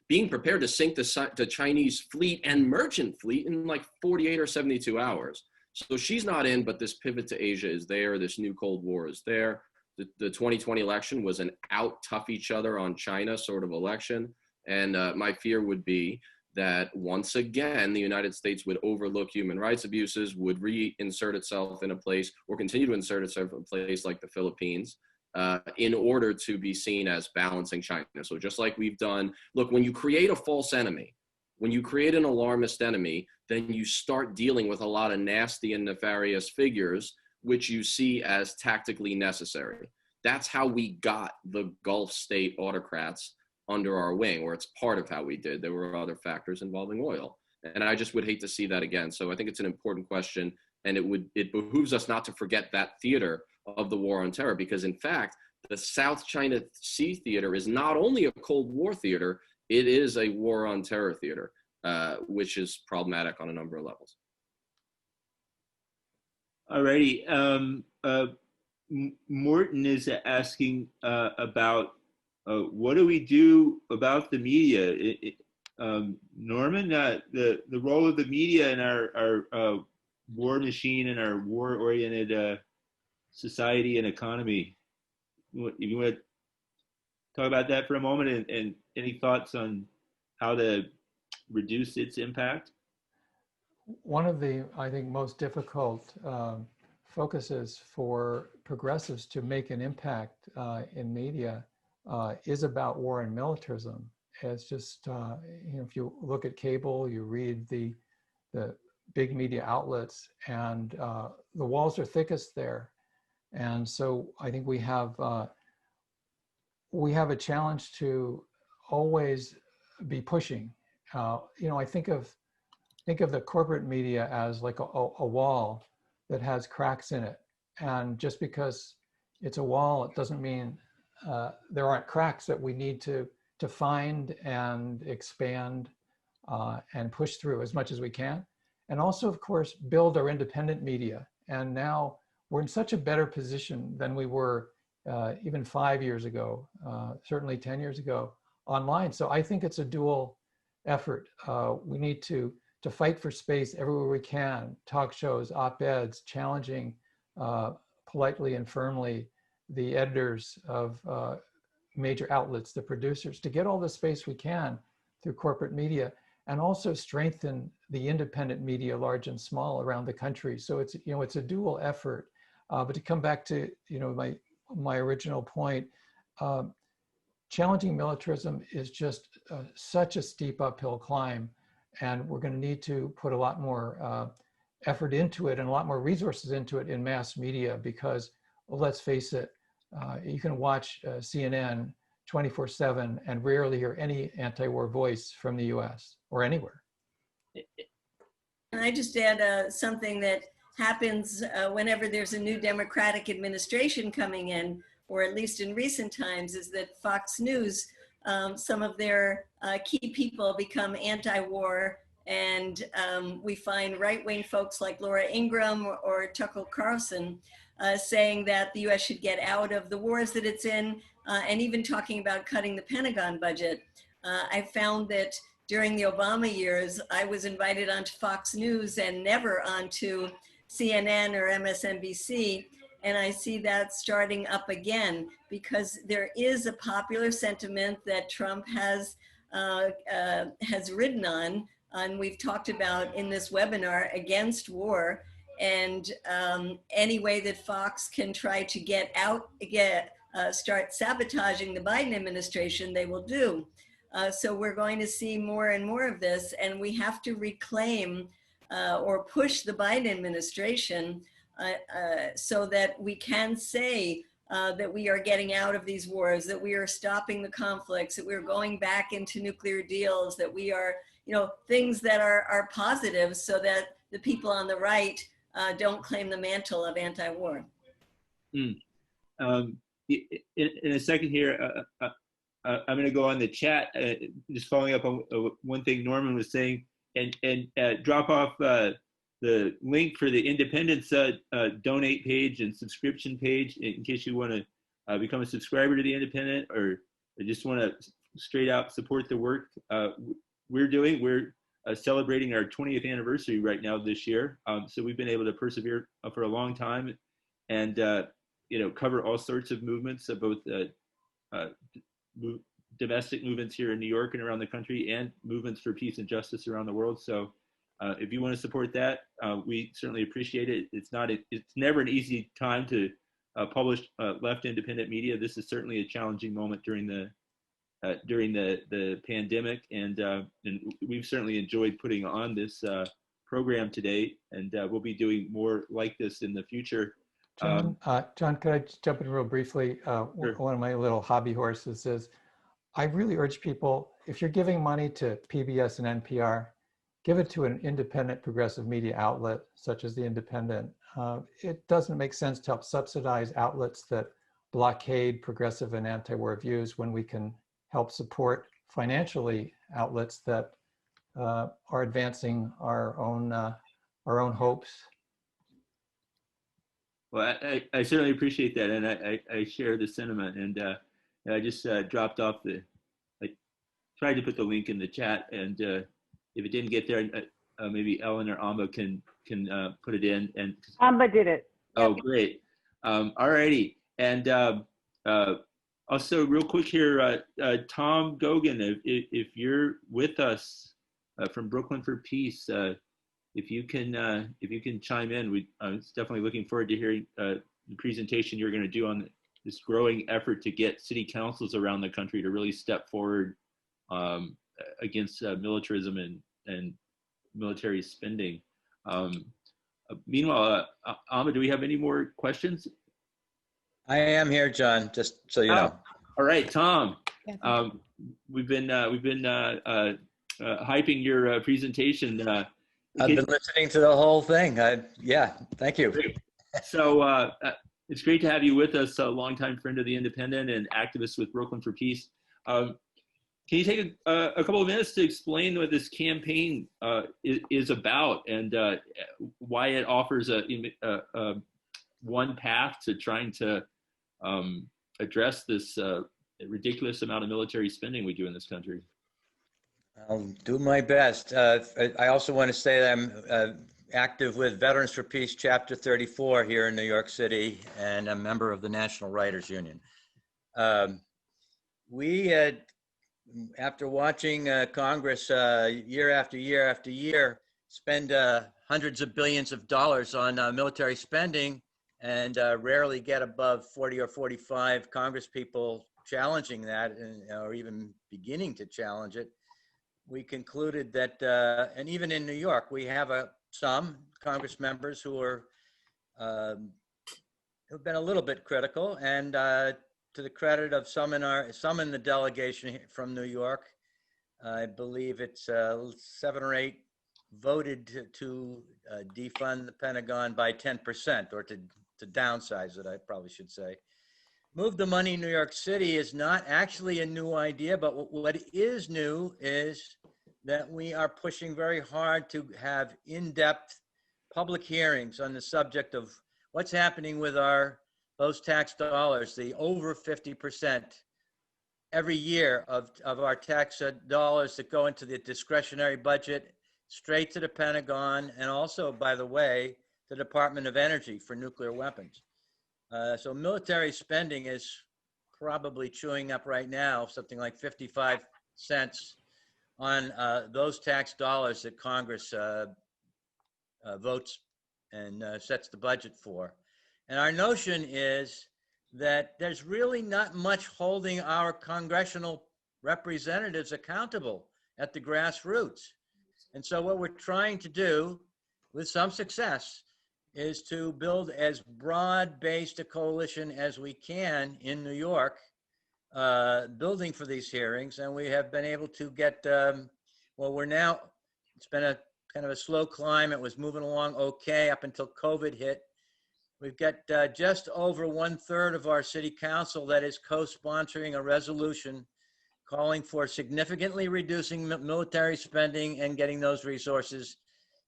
being prepared to sink the Chinese fleet and merchant fleet in like 48 or 72 hours. So she's not in, but this pivot to Asia is there. This new Cold War is there. The 2020 election was an out tough each other on China sort of election. And my fear would be that once again, the United States would overlook human rights abuses, would reinsert itself in a place or continue to insert itself in a place like the Philippines in order to be seen as balancing China. So just like we've done, look, when you create a false enemy, when you create an alarmist enemy, then you start dealing with a lot of nasty and nefarious figures, which you see as tactically necessary. That's how we got the Gulf state autocrats under our wing, or it's part of how we did. There were other factors involving oil. And I just would hate to see that again. So I think it's an important question, and it behooves us not to forget that theater of the war on terror, because in fact, the South China Sea theater is not only a Cold War theater, it is a war on terror theater, which is problematic on a number of levels. Alrighty. Morton is asking about what do we do about the media? Norman, the role of the media in our war machine and our war-oriented society and economy. You want to talk about that for a moment, and any thoughts on how to reduce its impact? One of the, I think, most difficult focuses for progressives to make an impact in media is about war and militarism. It's just, if you look at cable, you read the big media outlets, and the walls are thickest there. And so I think we have a challenge to always be pushing. I think of the corporate media as like a wall that has cracks in it. And just because it's a wall, it doesn't mean there aren't cracks that we need to find and expand and push through as much as we can. And also, of course, build our independent media. And now we're in such a better position than we were even 5 years ago, certainly 10 years ago online. So I think it's a dual effort. We need to fight for space everywhere we can, talk shows, op-eds, challenging politely and firmly the editors of major outlets, the producers, to get all the space we can through corporate media, and also strengthen the independent media, large and small, around the country. So it's, it's a dual effort. But to come back to, my original point, challenging militarism is just such a steep uphill climb, and we're going to need to put a lot more effort into it and a lot more resources into it in mass media, because, well, let's face it, you can watch CNN 24/7 and rarely hear any anti-war voice from the US or anywhere. And I just add something that happens whenever there's a new Democratic administration coming in, or at least in recent times, is that Fox News, some of their key people become anti-war, and we find right-wing folks like Laura Ingraham or Tucker Carlson saying that the US should get out of the wars that it's in, and even talking about cutting the Pentagon budget. I found that during the Obama years, I was invited onto Fox News and never onto CNN or MSNBC. And I see that starting up again, because there is a popular sentiment that Trump has ridden on, and we've talked about in this webinar, against war. And any way that Fox can try to start sabotaging the Biden administration, they will do. So we're going to see more and more of this, and we have to reclaim or push the Biden administration so that we can say that we are getting out of these wars, that we are stopping the conflicts, that we're going back into nuclear deals, that we are, things that are positive, so that the people on the right don't claim the mantle of anti-war. In a second here, I'm going to go on the chat, just following up on one thing Norman was saying, and drop off the link for the Independence donate page and subscription page in case you want to become a subscriber to the Independent, or just want to straight out support the work we're doing. We're celebrating our 20th anniversary right now this year, so we've been able to persevere for a long time, and cover all sorts of movements, both domestic movements here in New York and around the country, and movements for peace and justice around the world. So if you want to support that, we certainly appreciate it. It's never an easy time to publish left independent media. This is certainly a challenging moment during the pandemic, and we've certainly enjoyed putting on this program today, and we'll be doing more like this in the future. John, could I just jump in real briefly? Sure. One of my little hobby horses is, I really urge people, if you're giving money to PBS and NPR, give it to an independent progressive media outlet, such as the Independent. It doesn't make sense to help subsidize outlets that blockade progressive and anti-war views when we can help support financially outlets that are advancing our own hopes. Well, I certainly appreciate that, and I share the sentiment. And I just dropped off I tried to put the link in the chat, and if it didn't get there, maybe Ellen or Amba can put it in. And Amba did it. Oh, great. All righty. And also, real quick here, Tom Gogan, if you're with us from Brooklyn for Peace, if you can chime in, I'm definitely looking forward to hearing the presentation you're going to do on this growing effort to get city councils around the country to really step forward against militarism and military spending. Meanwhile, Amma, do we have any more questions? I am here, John, just so you know. All right, Tom. We've been hyping your presentation. I've been listening to the whole thing. Yeah, thank you. Great. So it's great to have you with us, a longtime friend of the Independent and activist with Brooklyn for Peace. Can you take a couple of minutes to explain what this campaign is about, and why it offers one path to trying to address this ridiculous amount of military spending we do in this country? I'll do my best. I also want to say that I'm active with Veterans for Peace Chapter 34 here in New York City, and a member of the National Writers Union. We had, after watching Congress year after year after year spend hundreds of billions of dollars on military spending, and rarely get above 40 or 45 Congress people challenging that, or even beginning to challenge it, we concluded that, and even in New York, we have some Congress members who are who've been a little bit critical, and to the credit of some in the delegation from New York, I believe it's 7 or 8 voted to defund the Pentagon by 10%, or to downsize it, I probably should say. Move the money in New York City is not actually a new idea, but what is new is that we are pushing very hard to have in-depth public hearings on the subject of what's happening with those tax dollars, the over 50% every year of our tax dollars that go into the discretionary budget, straight to the Pentagon, and also, by the way, the Department of Energy for nuclear weapons. So military spending is probably chewing up right now something like 55 cents on those tax dollars that Congress votes and sets the budget for. And our notion is that there's really not much holding our congressional representatives accountable at the grassroots. And so what we're trying to do, with some success, is to build as broad-based a coalition as we can in New York, building for these hearings. And we have been able to get, it's been a kind of a slow climb. It was moving along okay up until COVID hit. We've got just over 1/3 of our city council that is co-sponsoring a resolution calling for significantly reducing military spending and getting those resources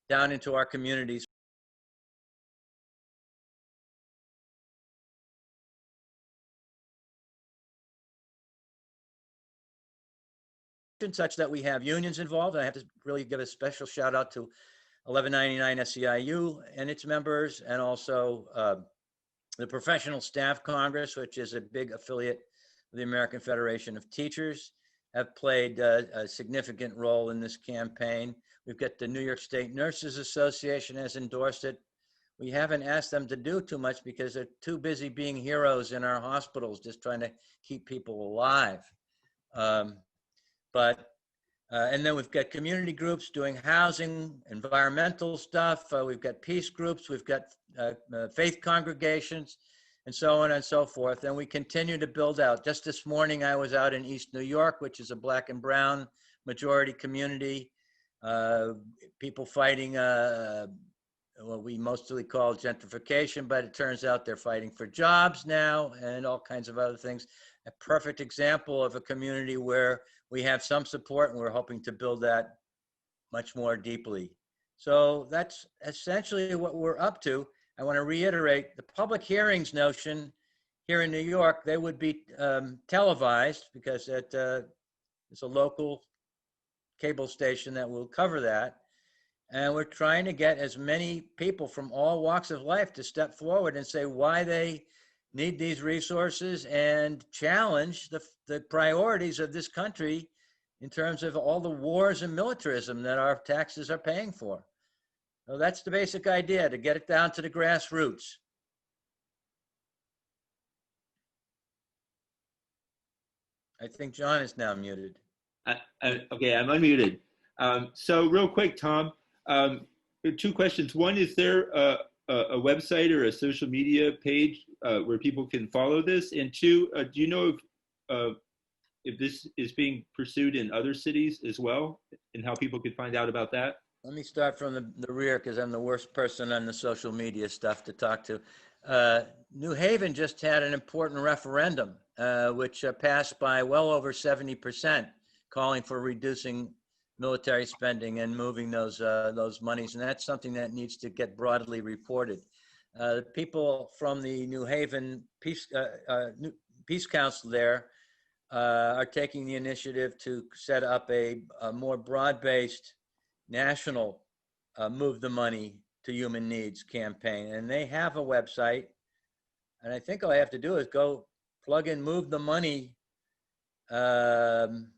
down into our communities. Such that we have unions involved. I have to really give a special shout out to 1199 SEIU and its members, and also the Professional Staff Congress, which is a big affiliate of the American Federation of Teachers, have played a significant role in this campaign. We've got the New York State Nurses Association has endorsed it. We haven't asked them to do too much because they're too busy being heroes in our hospitals, just trying to keep people alive. And then we've got community groups doing housing, environmental stuff. We've got peace groups. We've got faith congregations, and so on and so forth. And we continue to build out. Just this morning, I was out in East New York, which is a Black and brown majority community. People fighting what we mostly call gentrification, but it turns out they're fighting for jobs now and all kinds of other things. A perfect example of a community where we have some support, and we're hoping to build that much more deeply. So that's essentially what we're up to. I want to reiterate the public hearings notion here in New York. They would be televised because it's a local cable station that will cover that. And we're trying to get as many people from all walks of life to step forward and say why they need these resources and challenge the priorities of this country in terms of all the wars and militarism that our taxes are paying for. So that's the basic idea, to get it down to the grassroots. I think John is now muted. Okay, I'm unmuted. So real quick, Tom, two questions. One, is there a website or a social media page where people can follow this? And two, do you know if this is being pursued in other cities as well, and how people could find out about that? Let me start from the rear, because I'm the worst person on the social media stuff to talk to. New Haven just had an important referendum, which passed by well over 70%, calling for reducing military spending and moving those monies, and that's something that needs to get broadly reported. The people from the New Haven Peace Council there are taking the initiative to set up a more broad-based national Move the Money to Human Needs campaign, and they have a website. And I think all I have to do is go plug in Move the Money from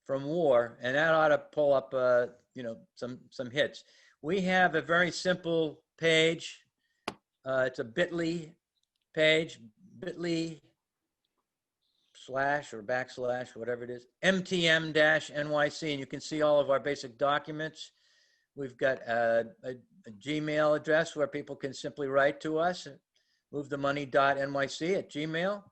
war, and that ought to pull up some hits. We have a very simple page. It's a bit.ly page, bit.ly / or / whatever it is, MTM-NYC, and you can see all of our basic documents. We've got a Gmail address where people can simply write to us, movethemoney.nyc@gmail.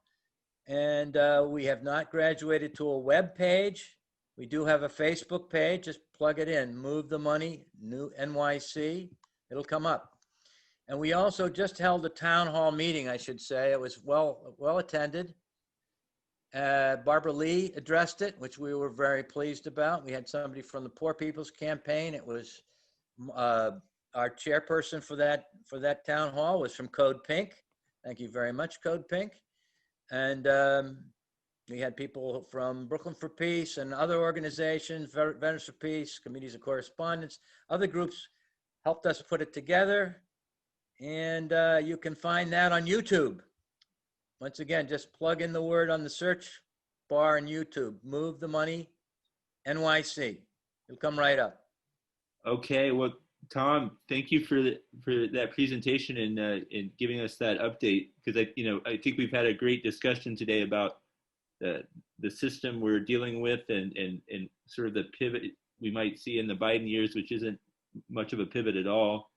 And we have not graduated to a web page. We do have a Facebook page. Just plug it in, Move the Money, New NYC. It'll come up. And we also just held a town hall meeting, I should say. It was well attended. Barbara Lee addressed it, which we were very pleased about. We had somebody from the Poor People's Campaign. It was our chairperson for that town hall was from Code Pink. Thank you very much, Code Pink. And we had people from Brooklyn for Peace and other organizations, Veterans for Peace, Committees of Correspondence, other groups helped us put it together. And you can find that on YouTube. Once again, just plug in the word on the search bar in YouTube, Move the Money, NYC. It'll come right up. Okay, well, Tom, thank you for that presentation and giving us that update, because I think we've had a great discussion today about the system we're dealing with and sort of the pivot we might see in the Biden years, which isn't much of a pivot at all.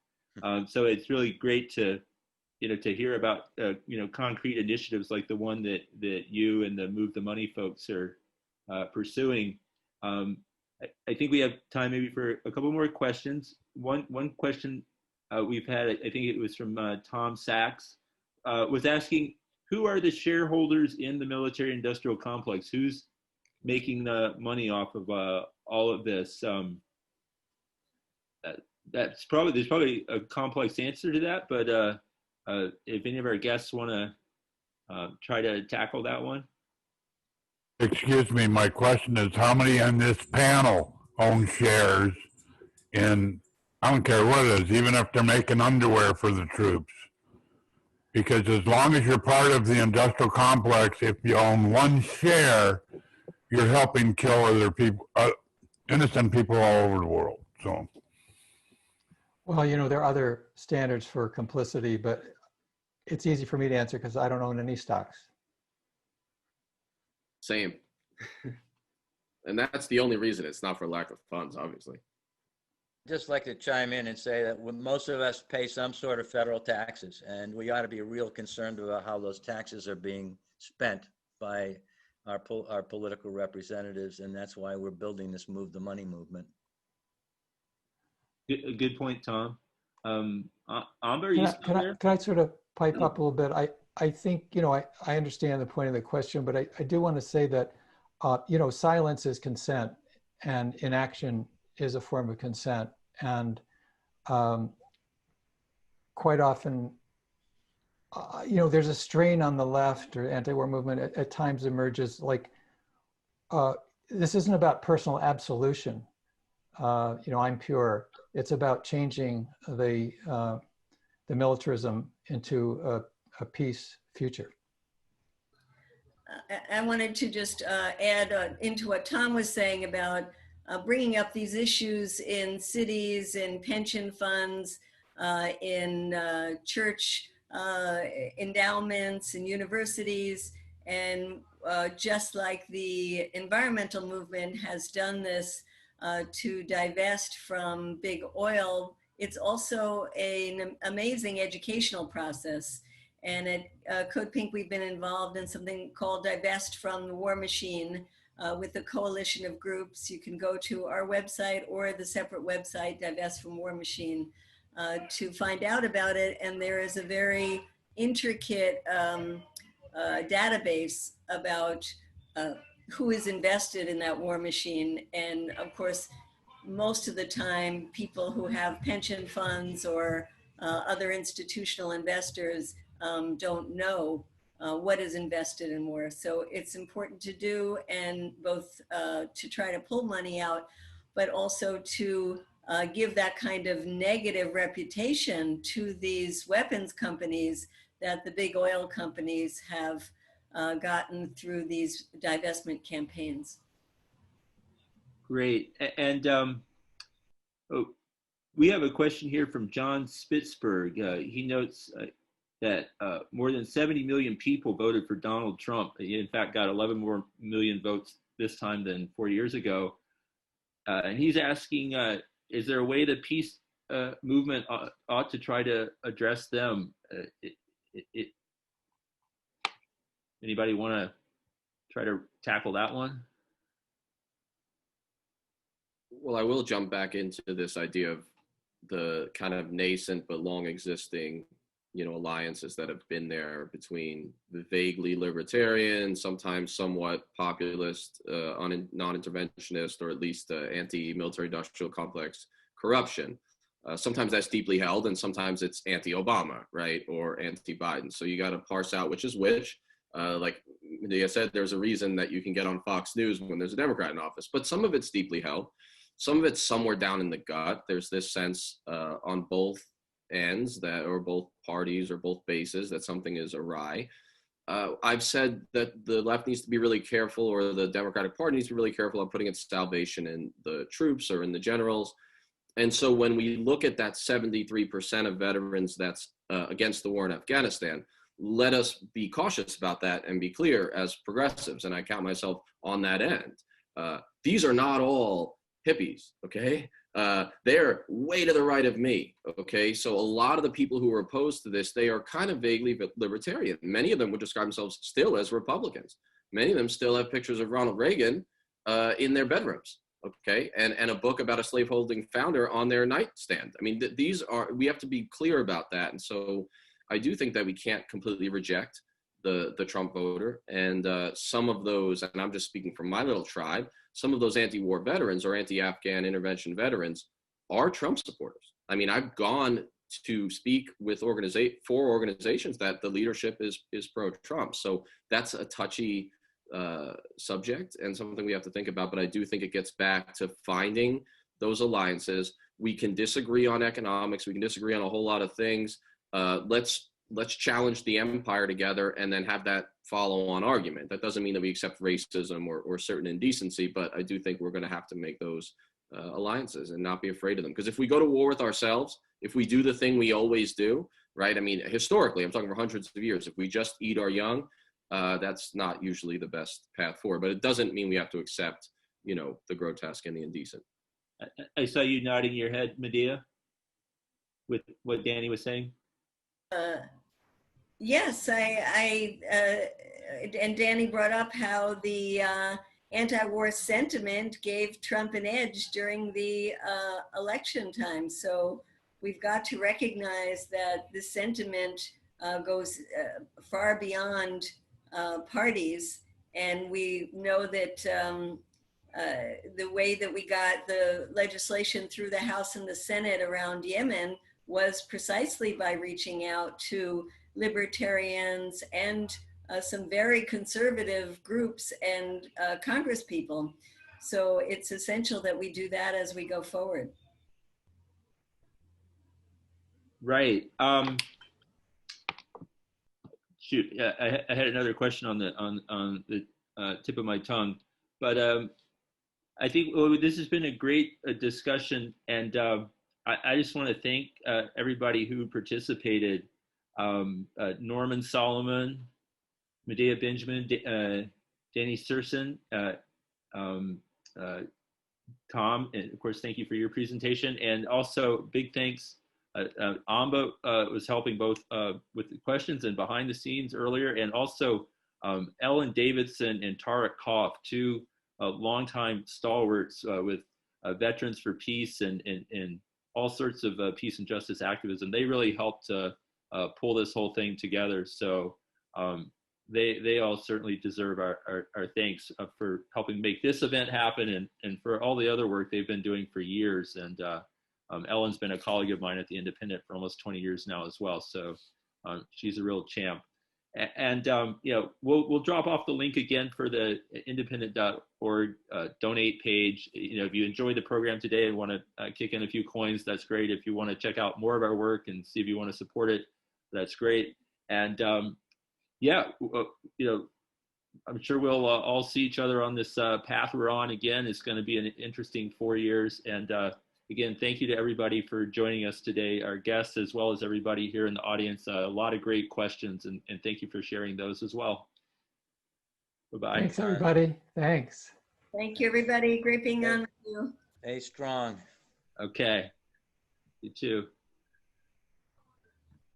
So it's really great to hear about concrete initiatives like the one that you and the Move the Money folks are pursuing. I think we have time maybe for a couple more questions. One question we've had, I think it was from Tom Sachs, was asking, who are the shareholders in the military industrial complex? Who's making the money off of all of this. There's probably a complex answer to that, but if any of our guests want to try to tackle that one. Excuse me, my question is, how many on this panel own shares in, I don't care what it is, even if they're making underwear for the troops? Because as long as you're part of the industrial complex, if you own one share, you're helping kill other people, innocent people all over the world. So, Well, you know, there are other standards for complicity, but it's easy for me to answer because I don't own any stocks. Same. And that's the only reason. It's not for lack of funds, obviously. Just like to chime in and say that most of us pay some sort of federal taxes, and we ought to be real concerned about how those taxes are being spent by our political representatives, and that's why we're building this Move the Money movement. A good point, Tom. Amber, can I sort of pipe up a little bit? I think, you know, I understand the point of the question, but I do want to say that, you know, silence is consent and inaction is a form of consent. And quite often, you know, there's a strain on the left or anti-war movement at times emerges like, this isn't about personal absolution. You know, I'm pure. It's about changing the militarism into a peace future. I wanted to just add into what Tom was saying about bringing up these issues in cities, in pension funds, in church endowments, in universities, and just like the environmental movement has done this to divest from big oil, it's also an amazing educational process. And at Code Pink, we've been involved in something called Divest from the War Machine with a coalition of groups. You can go to our website or the separate website, Divest from War Machine, to find out about it. And there is a very intricate database about who is invested in that war machine. And of course, most of the time, people who have pension funds or other institutional investors don't know what is invested in war. So it's important to do, and both to try to pull money out, but also to give that kind of negative reputation to these weapons companies that the big oil companies have gotten through these divestment campaigns. Great. And we have a question here from John Spitzberg. He notes that more than 70 million people voted for Donald Trump. He, in fact, got 11 more million votes this time than 4 years ago. And he's asking, is there a way the peace movement ought to try to address them? Anybody want to try to tackle that one? Well, I will jump back into this idea of the kind of nascent but long existing, you know, alliances that have been there between the vaguely libertarian, sometimes somewhat populist, non-interventionist, or at least anti-military industrial complex corruption. Sometimes that's deeply held, and sometimes it's anti-Obama, right, or anti-Biden. So you got to parse out which is which. Like Medea said, there's a reason that you can get on Fox News when there's a Democrat in office, but some of it's deeply held. Some of it's somewhere down in the gut. There's this sense on both ends that, or both parties or both bases, that something is awry. I've said that the left needs to be really careful, or the Democratic Party needs to be really careful of putting its salvation in the troops or in the generals. And so when we look at that 73% of veterans that's against the war in Afghanistan, let us be cautious about that and be clear as progressives, and I count myself on that end. These are not all hippies, okay? They're way to the right of me, okay? So a lot of the people who are opposed to this, they are kind of vaguely libertarian. Many of them would describe themselves still as Republicans. Many of them still have pictures of Ronald Reagan in their bedrooms, okay? And a book about a slaveholding founder on their nightstand. I mean, these are, we have to be clear about that. And so I do think that we can't completely reject the Trump voter. And some of those, and I'm just speaking from my little tribe, some of those anti-war veterans or anti-Afghan intervention veterans are Trump supporters. I mean, I've gone to speak with four organizations that the leadership is pro-Trump. So that's a touchy subject and something we have to think about. But I do think it gets back to finding those alliances. We can disagree on economics. We can disagree on a whole lot of things. Let's challenge the empire together and then have that follow-on argument. That doesn't mean that we accept racism or certain indecency, but I do think we're going to have to make those alliances and not be afraid of them. Because if we go to war with ourselves, if we do the thing we always do, right? I mean, historically, I'm talking for hundreds of years, if we just eat our young, that's not usually the best path forward. But it doesn't mean we have to accept, the grotesque and the indecent. I saw you nodding your head, Medea, with what Danny was saying. Yes, and Danny brought up how the anti-war sentiment gave Trump an edge during the election time. So we've got to recognize that this sentiment goes far beyond parties. And we know that the way that we got the legislation through the House and the Senate around Yemen was precisely by reaching out to libertarians and some very conservative groups and Congress people. So it's essential that we do that as we go forward. Right. Shoot, yeah, I had another question on the tip of my tongue, but I think this has been a great discussion, and I just want to thank everybody who participated. Norman Solomon, Medea Benjamin, Danny Sjursen, Tom, and of course, thank you for your presentation. And also big thanks, Amba was helping both with the questions and behind the scenes earlier, and also Ellen Davidson and Tara Koff, two longtime stalwarts with Veterans for Peace and all sorts of peace and justice activism. They really helped to pull this whole thing together. So they all certainly deserve our thanks for helping make this event happen and for all the other work they've been doing for years. And Ellen's been a colleague of mine at the Independent for almost 20 years now as well. So she's a real champ. And we'll drop off the link again for the independent.org donate page. If you enjoyed the program today and want to kick in a few coins, that's great. If you want to check out more of our work and see if you want to support it, that's great. And I'm sure we'll all see each other on this path we're on again. It's going to be an interesting 4 years. And again, thank you to everybody for joining us today, our guests, as well as everybody here in the audience. A lot of great questions, and thank you for sharing those as well. Bye-bye. Thanks, everybody. Thanks. Thank you, everybody. Great being on with you. Stay strong. Okay. You too.